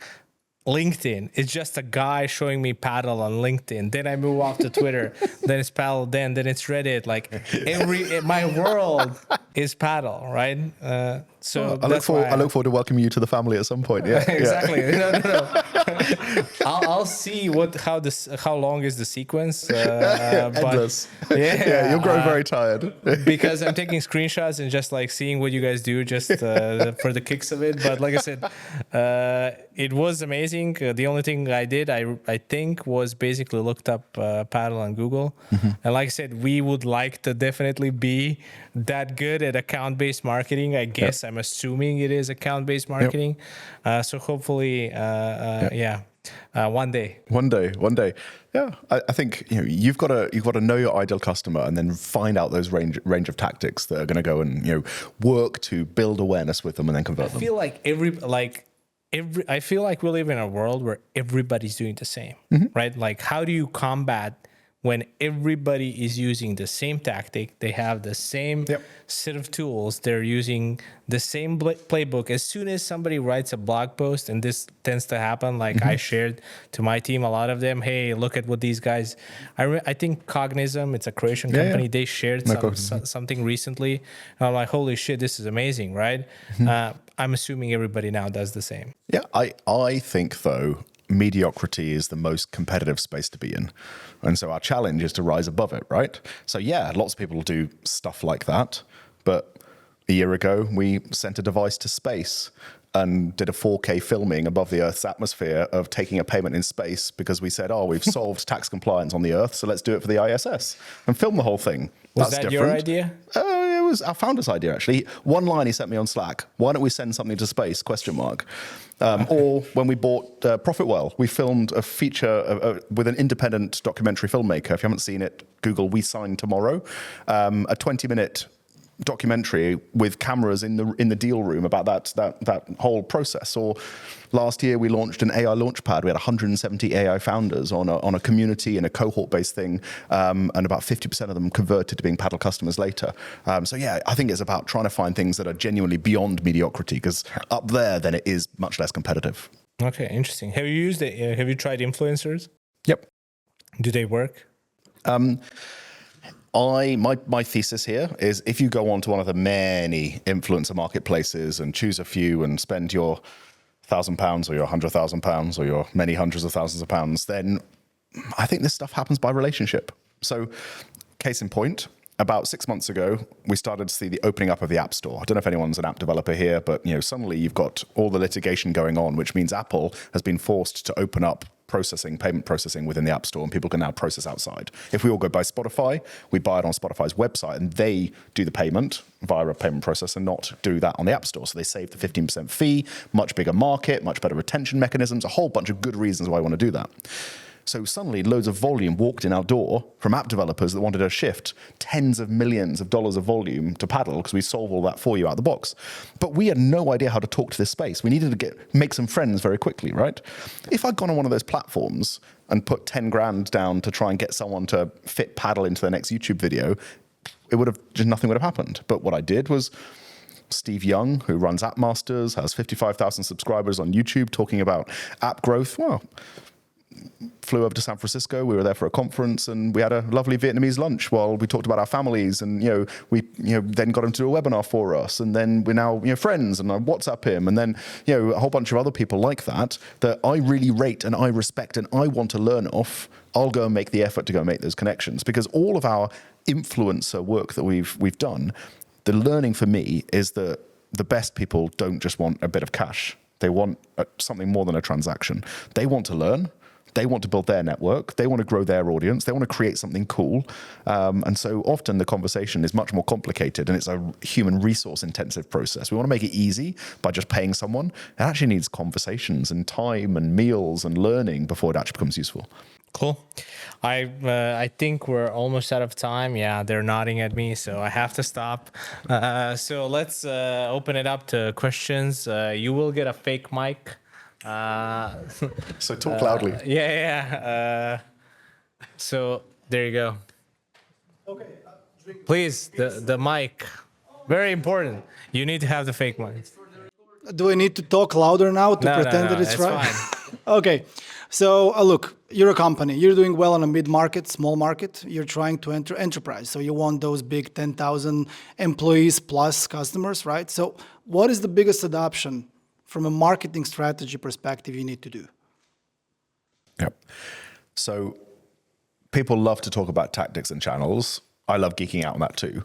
LinkedIn, it's just a guy showing me Paddle on LinkedIn. Then I move off to Twitter. Then it's Paddle. Then it's Reddit. Like my world is Paddle, right? So I look forward to welcoming you to the family at some point. Yeah, exactly. No. I'll see how long is the sequence. Endless. You'll grow very tired because I'm taking screenshots and just like seeing what you guys do just for the kicks of it. But like I said, it was amazing. The only thing I did, I think, was basically looked up Paddle on Google. And like I said, we would like to definitely be that good at account-based marketing. I guess I'm assuming it is account-based marketing. So hopefully, one day. Yeah, I think you've got to know your ideal customer and then find out those range of tactics that are going to go and work to build awareness with them and then convert them. I feel like I feel like we live in a world where everybody's doing the same, right? Like, how do you combat when everybody is using the same tactic? They have the same set of tools. They're using the same playbook. As soon as somebody writes a blog post, and this tends to happen, like I shared to my team, a lot of them, hey, look at what these guys, I think Cognism, it's a Croatian company, they shared something recently. And I'm like, holy shit, this is amazing, right? I'm assuming everybody now does the same. Yeah, I think, though, mediocrity is the most competitive space to be in. And so our challenge is to rise above it, right? So yeah, lots of people do stuff like that. But a year ago, we sent a device to space and did a 4K filming above the Earth's atmosphere of taking a payment in space because we said, we've solved tax compliance on the Earth, so let's do it for the ISS and film the whole thing. Was that different. Your idea? It was our founder's idea, actually. One line he sent me on Slack: why don't we send something to space, ? Or when we bought Profitwell, we filmed a feature with an independent documentary filmmaker. If you haven't seen it, Google We Sign Tomorrow, a 20-minute documentary with cameras in the deal room about that whole process. Or last year we launched an AI launchpad. We had 170 AI founders on a community and a cohort-based thing, and about 50% of them converted to being Paddle customers later. So yeah, I think it's about trying to find things that are genuinely beyond mediocrity, because up there, then it is much less competitive. Okay, interesting. Have you used it? Have you tried influencers? Yep. Do they work? My thesis here is, if you go on to one of the many influencer marketplaces and choose a few and spend your £1,000 or your £100,000 or your many hundreds of thousands of pounds, then I think this stuff happens by relationship. So, case in point, about 6 months ago, we started to see the opening up of the App Store. I don't know if anyone's an app developer here, but suddenly you've got all the litigation going on, which means Apple has been forced to open up payment processing within the App Store, and people can now process outside. If we all go buy Spotify, we buy it on Spotify's website, and they do the payment via a payment processor, not do that on the App Store. So they save the 15% fee, much bigger market, much better retention mechanisms, a whole bunch of good reasons why I want to do that. So suddenly loads of volume walked in our door from app developers that wanted to shift tens of millions of dollars of volume to Paddle because we solve all that for you out of the box. But we had no idea how to talk to this space. We needed to make some friends very quickly, right? If I'd gone on one of those platforms and put 10 grand down to try and get someone to fit Paddle into the next YouTube video, nothing would have happened. But what I did was Steve Young, who runs App Masters, has 55,000 subscribers on YouTube talking about app growth. Well, flew over to San Francisco. We were there for a conference, and we had a lovely Vietnamese lunch while we talked about our families. And we then got him to do a webinar for us, and then we're now friends. And I WhatsApp him, and then a whole bunch of other people like that I really rate and I respect and I want to learn off. I'll go and make the effort to go make those connections, because all of our influencer work that we've done, the learning for me is that the best people don't just want a bit of cash. They want something more than a transaction. They want to learn. They want to build their network. They want to grow their audience. They want to create something cool. And so often the conversation is much more complicated, and it's a human resource intensive process. We want to make it easy by just paying someone. It actually needs conversations and time and meals and learning before it actually becomes useful. Cool. I think we're almost out of time. Yeah, they're nodding at me, so I have to stop. So let's open it up to questions. You will get a fake mic. So talk loudly. So there you go. Okay. Please, the mic. Very important. You need to have the fake mic. Do I need to talk louder now to pretend that it's right? Fine. Okay. So look, you're a company. You're doing well on a mid-market, small market. You're trying to enter enterprise. So you want those big 10,000 employees plus customers, right? So what is the biggest adoption from a marketing strategy perspective you need to do? Yep. So people love to talk about tactics and channels. I love geeking out on that too.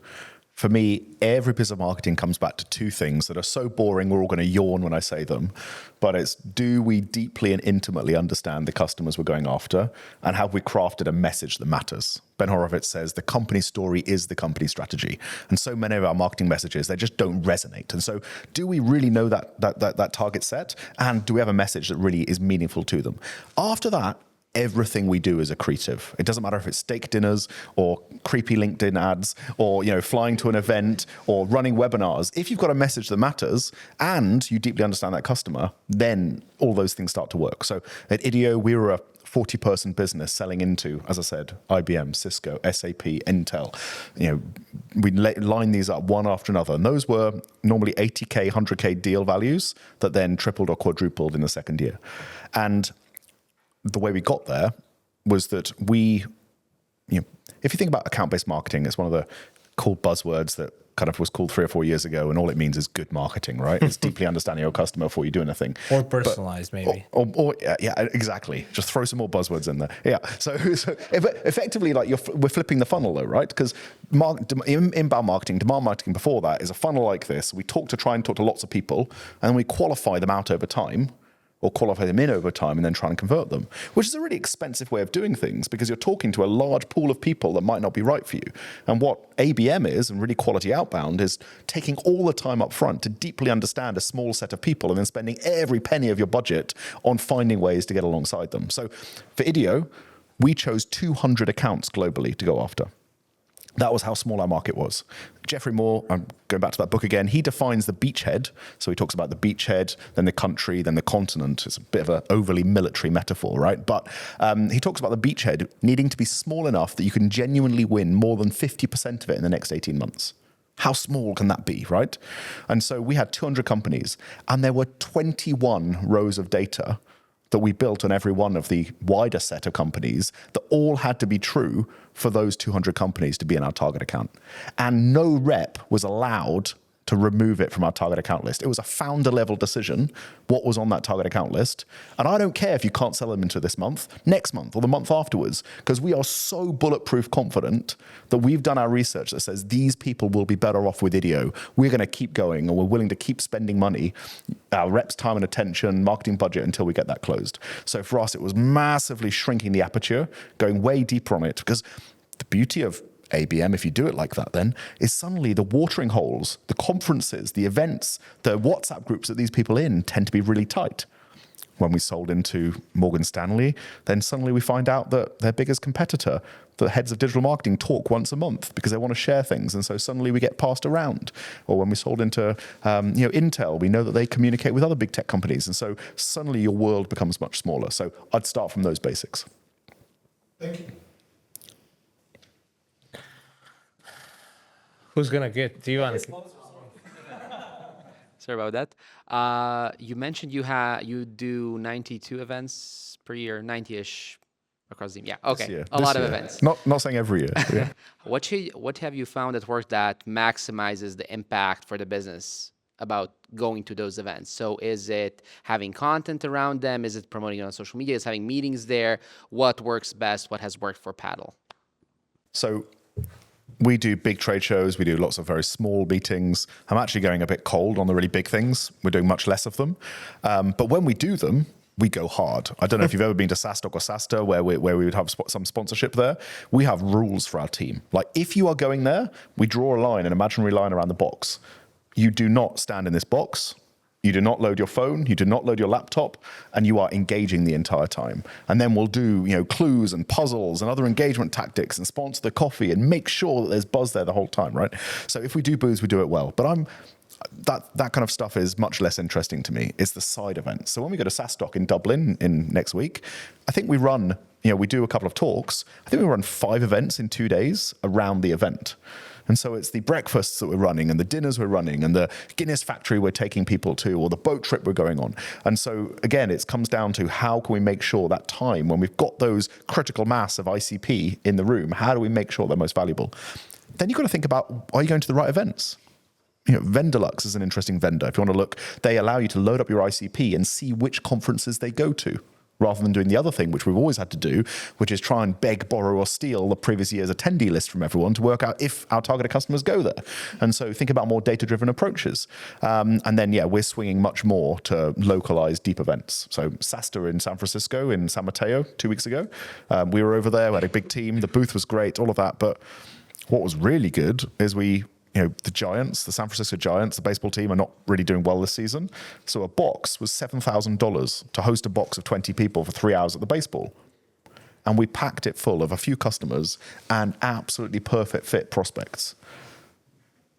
For me, every piece of marketing comes back to two things that are so boring we're all going to yawn when I say them. But it's, do we deeply and intimately understand the customers we're going after, and have we crafted a message that matters? Ben Horowitz says the company story is the company strategy. And so many of our marketing messages, they just don't resonate. And so do we really know that target set? And do we have a message that really is meaningful to them? After that, everything we do is accretive. It doesn't matter if it's steak dinners or creepy LinkedIn ads or flying to an event or running webinars. If you've got a message that matters and you deeply understand that customer, then all those things start to work. So at IDEO, we were a 40-person business selling into, as I said, IBM, Cisco, SAP, Intel. We line these up one after another, and those were normally 80K, 100K deal values that then tripled or quadrupled in the second year. And the way we got there was that if you think about account-based marketing, it's one of the cool buzzwords that kind of was called 3 or 4 years ago, and all it means is good marketing, right? It's deeply understanding your customer before you do anything. Or personalized, maybe. Or yeah, exactly. Just throw some more buzzwords in there. Yeah. So effectively, we're flipping the funnel though, right? Because inbound marketing, demand marketing before that is a funnel like this. We try and talk to lots of people, and then we qualify them out over time, or qualify them in over time and then try and convert them, which is a really expensive way of doing things because you're talking to a large pool of people that might not be right for you. And what ABM is, and really quality outbound, is taking all the time up front to deeply understand a small set of people and then spending every penny of your budget on finding ways to get alongside them. So for IDEO, we chose 200 accounts globally to go after. That was how small our market was. Jeffrey Moore, I'm going back to that book again, he defines the beachhead. So he talks about the beachhead, then the country, then the continent. It's a bit of an overly military metaphor, right? But he talks about the beachhead needing to be small enough that you can genuinely win more than 50% of it in the next 18 months. How small can that be, right? And so we had 200 companies, and there were 21 rows of data that we built on every one of the wider set of companies that all had to be true for those 200 companies to be in our target account. And no rep was allowed to remove it from our target account list. It was a founder level decision, what was on that target account list. And I don't care if you can't sell them into this month, next month, or the month afterwards, because we are so bulletproof confident that we've done our research that says these people will be better off with IDEO. We're going to keep going, and we're willing to keep spending money, our reps' time and attention, marketing budget, until we get that closed. So for us, it was massively shrinking the aperture, going way deeper on it, because the beauty of ABM, if you do it like that, then is suddenly the watering holes, the conferences, the events, the WhatsApp groups that these people in tend to be really tight. when we sold into Morgan Stanley, then suddenly we find out that their biggest competitor, the heads of digital marketing, talk once a month because they want to share things. And so suddenly we get passed around. Or when we sold into Intel, we know that they communicate with other big tech companies. And so suddenly your world becomes much smaller. So I'd start from those basics. Thank you. Who's going to get? Do you want to? Sorry about that. You mentioned you do 92 events per year, 90-ish across the yeah. Okay, a lot of events. Not saying every year. Yeah. What have you found at work that maximizes the impact for the business about going to those events? So is it having content around them? Is it promoting it on social media? Is it having meetings there? What works best? What has worked for Paddle? So we do big trade shows. We do lots of very small meetings. I'm actually going a bit cold on the really big things. We're doing much less of them. But when we do them, we go hard. I don't know if you've ever been to SaaStanak or SaaSta, where we would have some sponsorship there. We have rules for our team. Like if you are going there, we draw a line, an imaginary line around the box. You do not stand in this box. You do not load your phone, you do not load your laptop, and you are engaging the entire time. And then we'll do, clues and puzzles and other engagement tactics and sponsor the coffee and make sure that there's buzz there the whole time, right? So if we do booths, we do it well. But that kind of stuff is much less interesting to me. It's the side events. So when we go to SaaStanak in Dublin in next week, I think we run, we do a couple of talks. I think we run 5 events in 2 days around the event. And so it's the breakfasts that we're running and the dinners we're running and the Guinness factory we're taking people to or the boat trip we're going on. And so, again, it comes down to how can we make sure that time when we've got those critical mass of ICP in the room, how do we make sure they're most valuable? Then you've got to think about, are you going to the right events? Vendorlux is an interesting vendor. If you want to look, they allow you to load up your ICP and see which conferences they go to, rather than doing the other thing, which we've always had to do, which is try and beg, borrow, or steal the previous year's attendee list from everyone to work out if our targeted customers go there. And so think about more data-driven approaches. And then, we're swinging much more to localized deep events. So SaaSta in San Francisco, in San Mateo 2 weeks ago, we were over there, we had a big team, the booth was great, all of that. But what was really good is the Giants, the San Francisco Giants, the baseball team are not really doing well this season. So a box was $7,000 to host a box of 20 people for 3 hours at the baseball. And we packed it full of a few customers and absolutely perfect fit prospects.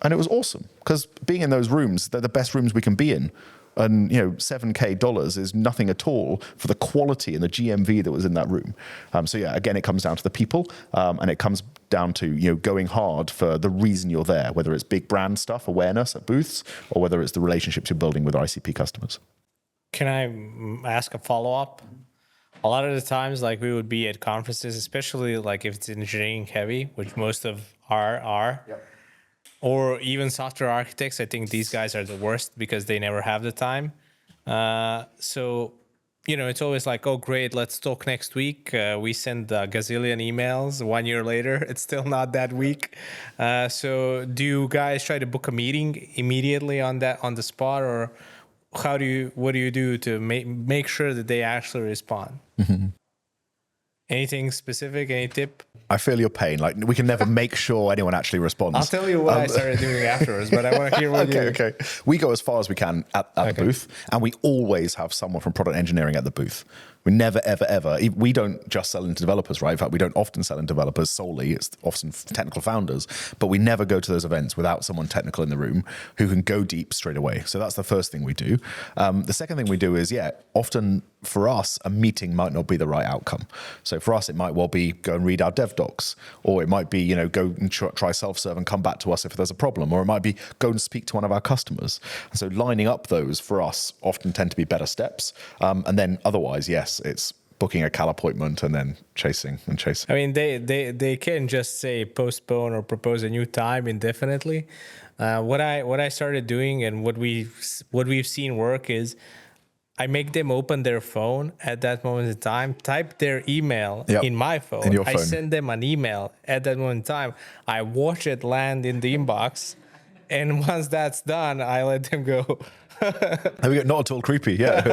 And it was awesome because being in those rooms, they're the best rooms we can be in. And $7,000 is nothing at all for the quality and the GMV that was in that room. Again, it comes down to the people, and it comes down to going hard for the reason you're there, whether it's big brand stuff, awareness at booths, or whether it's the relationships you're building with ICP customers. Can I ask a follow-up? A lot of the times, we would be at conferences, especially if it's engineering heavy, which most of are. Yep. Or even software architects. I think these guys are the worst because they never have the time. So it's always oh, great, let's talk next week. We send a gazillion emails. 1 year later, it's still not that week. So do you guys try to book a meeting immediately on the spot, or what do you do to make sure that they actually respond? Mm-hmm. Anything specific? Any tip? I feel your pain. We can never make sure anyone actually responds. I'll tell you what I started doing afterwards, but I want to hear what you... Okay. We go as far as we can at the booth, and we always have someone from product engineering at the booth. We never, ever, ever. We don't just sell into developers, right? In fact, we don't often sell into developers solely. It's often technical founders, but we never go to those events without someone technical in the room who can go deep straight away. So that's the first thing we do. The second thing we do is, often for us, a meeting might not be the right outcome. So for us, it might well be go and read our dev docs, or it might be, go and try self-serve and come back to us if there's a problem, or it might be go and speak to one of our customers. And so lining up those for us often tend to be better steps. And then otherwise, yes, it's booking a cal appointment and then chasing. I mean, they can just say postpone or propose a new time indefinitely. What I started doing and what we've seen work is I make them open their phone at that moment in time, type their email in my phone. In your phone. I send them an email at that moment in time. I watch it land in the inbox, and once that's done, I let them go. There we go. Not at all creepy. Yeah.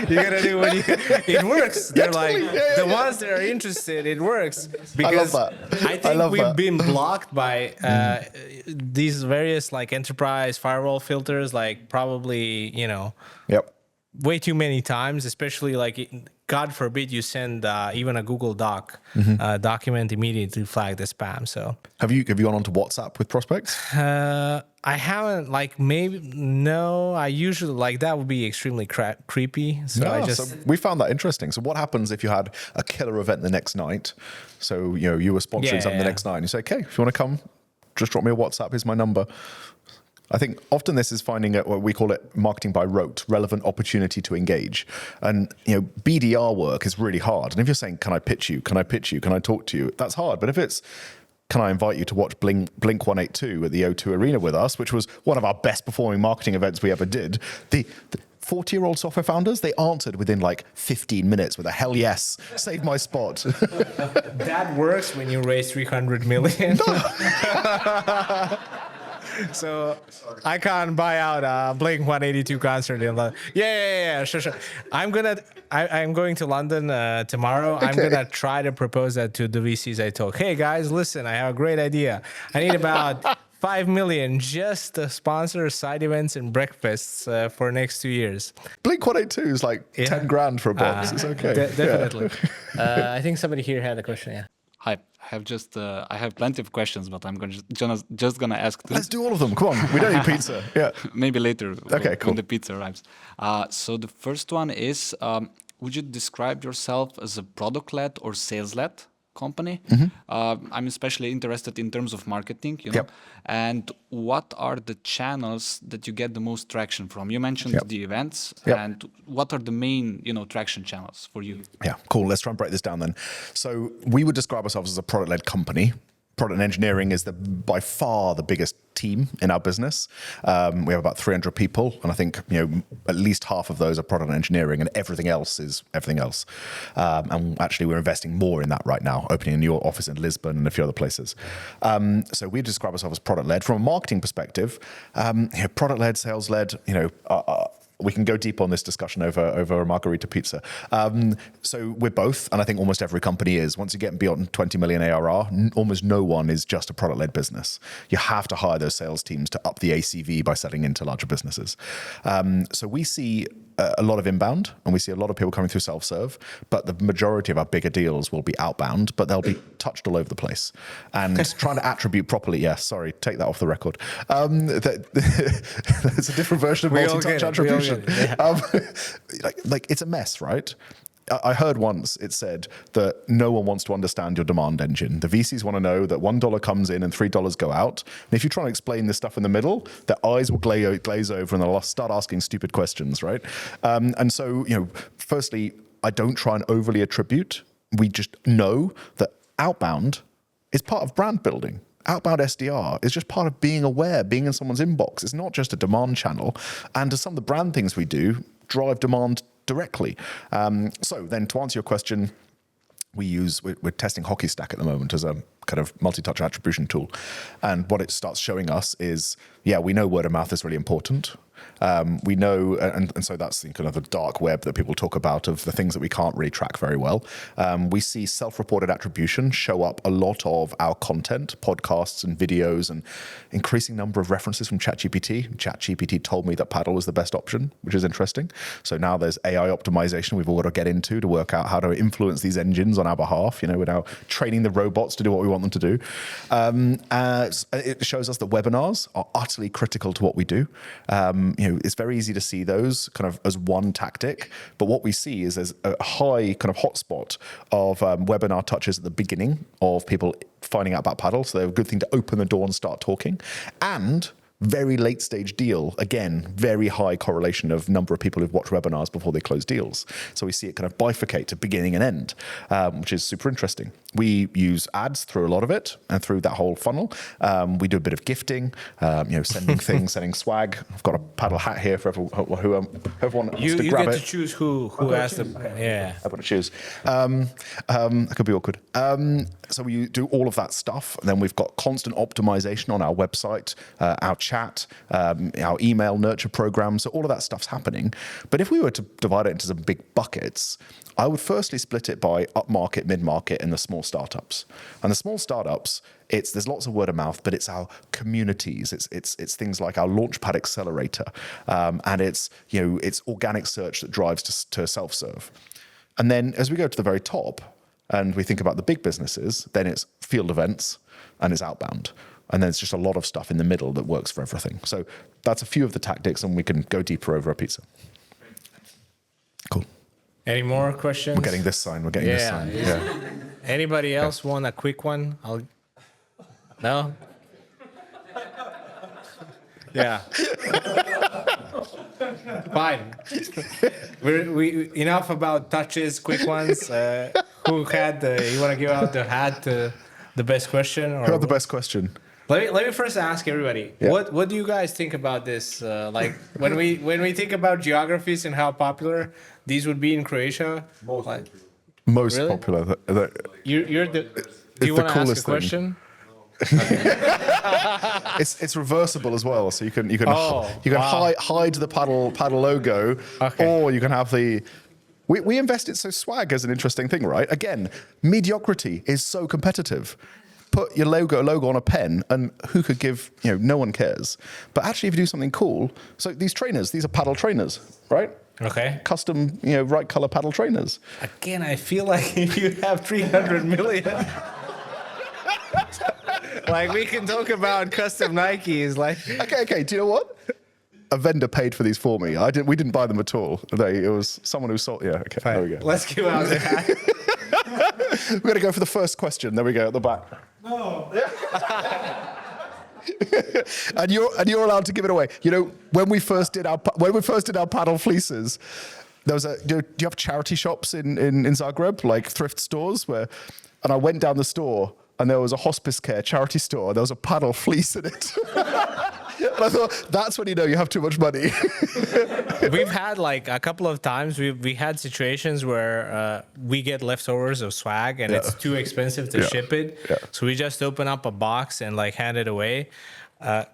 You gotta do what it works. They're the ones that are interested. It works because I think we've been blocked by these various enterprise firewall filters. Probably Yep. way too many times, especially like, God forbid you send even a Google Doc document immediately flagged as spam. So Have you gone onto WhatsApp with prospects? I haven't, like, maybe, no, I usually, like, that would be extremely creepy. So I just, so we found that interesting. So what happens if you had a killer event the next night? So, you were sponsoring something the next night and you say, okay, if you want to come, just drop me a WhatsApp, here's my number. I think often this is finding what we call it marketing by rote, relevant opportunity to engage. And, BDR work is really hard. And if you're saying, can I pitch you? Can I pitch you? Can I talk to you? That's hard. But if it's, can I invite you to watch Blink 182 at the O2 Arena with us, which was one of our best performing marketing events we ever did. The 40-year-old software founders, they answered within like 15 minutes with a hell yes, save my spot. that works when you raise 300 million. So I can't buy out a Blink 182 concert in London. Yeah, sure. I'm going to London tomorrow. Okay. I'm gonna try to propose that to the VCs I talk. Hey guys, listen, I have a great idea. I need about 5 million just to sponsor side events and breakfasts for next 2 years. Blink 182 is like 10 grand for a box. It's okay. Definitely. I think somebody here had a question. Yeah. Hi, I have plenty of questions, but I'm just gonna ask. Let's do all of them. Come on, we don't need pizza. Yeah. Maybe later. Okay, cool. When the pizza arrives. So the first one is, would you describe yourself as a product-led or sales-led company? I'm especially interested in terms of marketing, Yep. And what are the channels that you get the most traction from? You mentioned the events, Yep. and what are the main, traction channels for you? Yeah, cool. Let's try and break this down then. So we would describe ourselves as a product-led company. Product and engineering is by far the biggest team in our business. We have about 300 people, and I think at least half of those are product and engineering, and everything else is everything else. And actually, we're investing more in that right now, opening a new office in Lisbon and a few other places. So we describe ourselves as product-led. From a marketing perspective, product-led, sales-led, we can go deep on this discussion over a margarita pizza. So we're both, and I think almost every company is. Once you get beyond 20 million ARR, almost no one is just a product-led business. You have to hire those sales teams to up the ACV by selling into larger businesses. So we see a lot of inbound, and we see a lot of people coming through self-serve, but the majority of our bigger deals will be outbound, but they'll be touched all over the place. And trying to attrropute properly, take that off the record. It's a different version of multi-touch attribution. It's a mess, right? I heard once it said that no one wants to understand your demand engine. The VCs want to know that $1 comes in and $3 go out. And if you try and explain this stuff in the middle, their eyes will glaze over and they'll start asking stupid questions, right? And so, firstly, I don't try and overly attribute. We just know that outbound is part of brand building. Outbound SDR is just part of being aware, being in someone's inbox. It's not just a demand channel. And to some of the brand things we do, drive demand directly. So then to answer your question, we're testing HockeyStack at the moment as a kind of multi-touch attribution tool. And what it starts showing us is, we know word of mouth is really important. We know, and so that's the kind of the dark web that people talk about of the things that we can't really track very well. We see self-reported attribution show up a lot of our content, podcasts and videos, and increasing number of references from ChatGPT. ChatGPT told me that paddle was the best option, which is interesting. So now there's AI optimization we've all got to get into to work out how to influence these engines on our behalf. We're now training the robots to do what we want them to do. It shows us that webinars are utterly critical to what we do. It's very easy to see those kind of as one tactic, but what we see is there's a high kind of hotspot of webinar touches at the beginning of people finding out about paddle, so they're a good thing to open the door and start talking, and very late stage deal, again, very high correlation of number of people who've watched webinars before they close deals. So we see it kind of bifurcate to beginning and end, which is super interesting. We use ads through a lot of it and through that whole funnel. We do a bit of gifting, sending things, sending swag. I've got a paddle hat here for everyone wants to grab it. You get to choose who has the... Yeah. I've got to choose. That could be awkward. So we do all of that stuff. And then we've got constant optimization on our website, our chat chat, our email nurture programs. So all of that stuff's happening. But if we were to divide it into some big buckets, I would firstly split it by upmarket, mid-market, and the small startups. And the small startups, there's lots of word of mouth, but it's our communities. It's things like our Launchpad Accelerator, and it's organic search that drives to self-serve. And then as we go to the very top, and we think about the big businesses, then it's field events and it's outbound. And then it's just a lot of stuff in the middle that works for everything. So that's a few of the tactics, and we can go deeper over a pizza. Cool. Any more questions? We're getting this sign. We're getting this sign. Yeah. Anybody else want a quick one? No? Yeah. Fine. We enough about touches, quick ones. Who had you want to give out the best question? Or Who had the best question? Let me first ask everybody. Yeah. What do you guys think about this? Like when we think about geographies and how popular these would be in Croatia. Most Really? popular. You're the. Do you the want to ask a coolest thing. question? It's reversible as well, so you can Oh, hide the paddle logo, Okay. or you can have the. We invested, so swag is an interesting thing, right? Again, mediocrity is so competitive. Put your logo on a pen, and who could give? No one cares. But actually, if you do something cool, so these are paddle trainers, right? Okay. Custom, right color paddle trainers. Again, I feel like if you have 300 million, like we can talk about custom Nikes, like. Okay. Do you know what? A vendor paid for these for me. We didn't buy them at all. It was someone who sold. Yeah. Okay. There we go. Let's give out the hat. We're going to go for the first question. There we go at the back. No. and you're allowed to give it away. When we first did our paddle fleeces, there was do you have charity shops in Zagreb, like thrift stores and I went down the store and there was a hospice care charity store. There was a paddle fleece in it. And I thought, that's when you have too much money. We've had like a couple of times we had situations where we get leftovers of swag and it's too expensive to ship it. Yeah. So we just open up a box and like hand it away.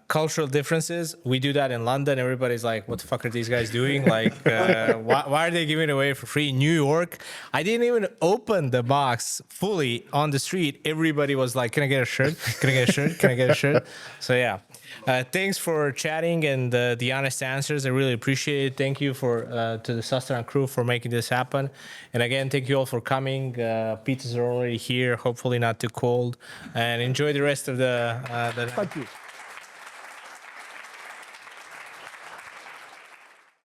Cultural differences. We do that in London. Everybody's like, what the fuck are these guys doing? Like, why are they giving it away for free? New York, I didn't even open the box fully on the street. Everybody was like, can I get a shirt? Can I get a shirt? Can I get a shirt? So yeah. Thanks for chatting and the honest answers. I really appreciate it. Thank you to the SaaStanak crew for making this happen. And again, thank you all for coming. Pizzas are already here. Hopefully not too cold. And enjoy the rest of the Thank you.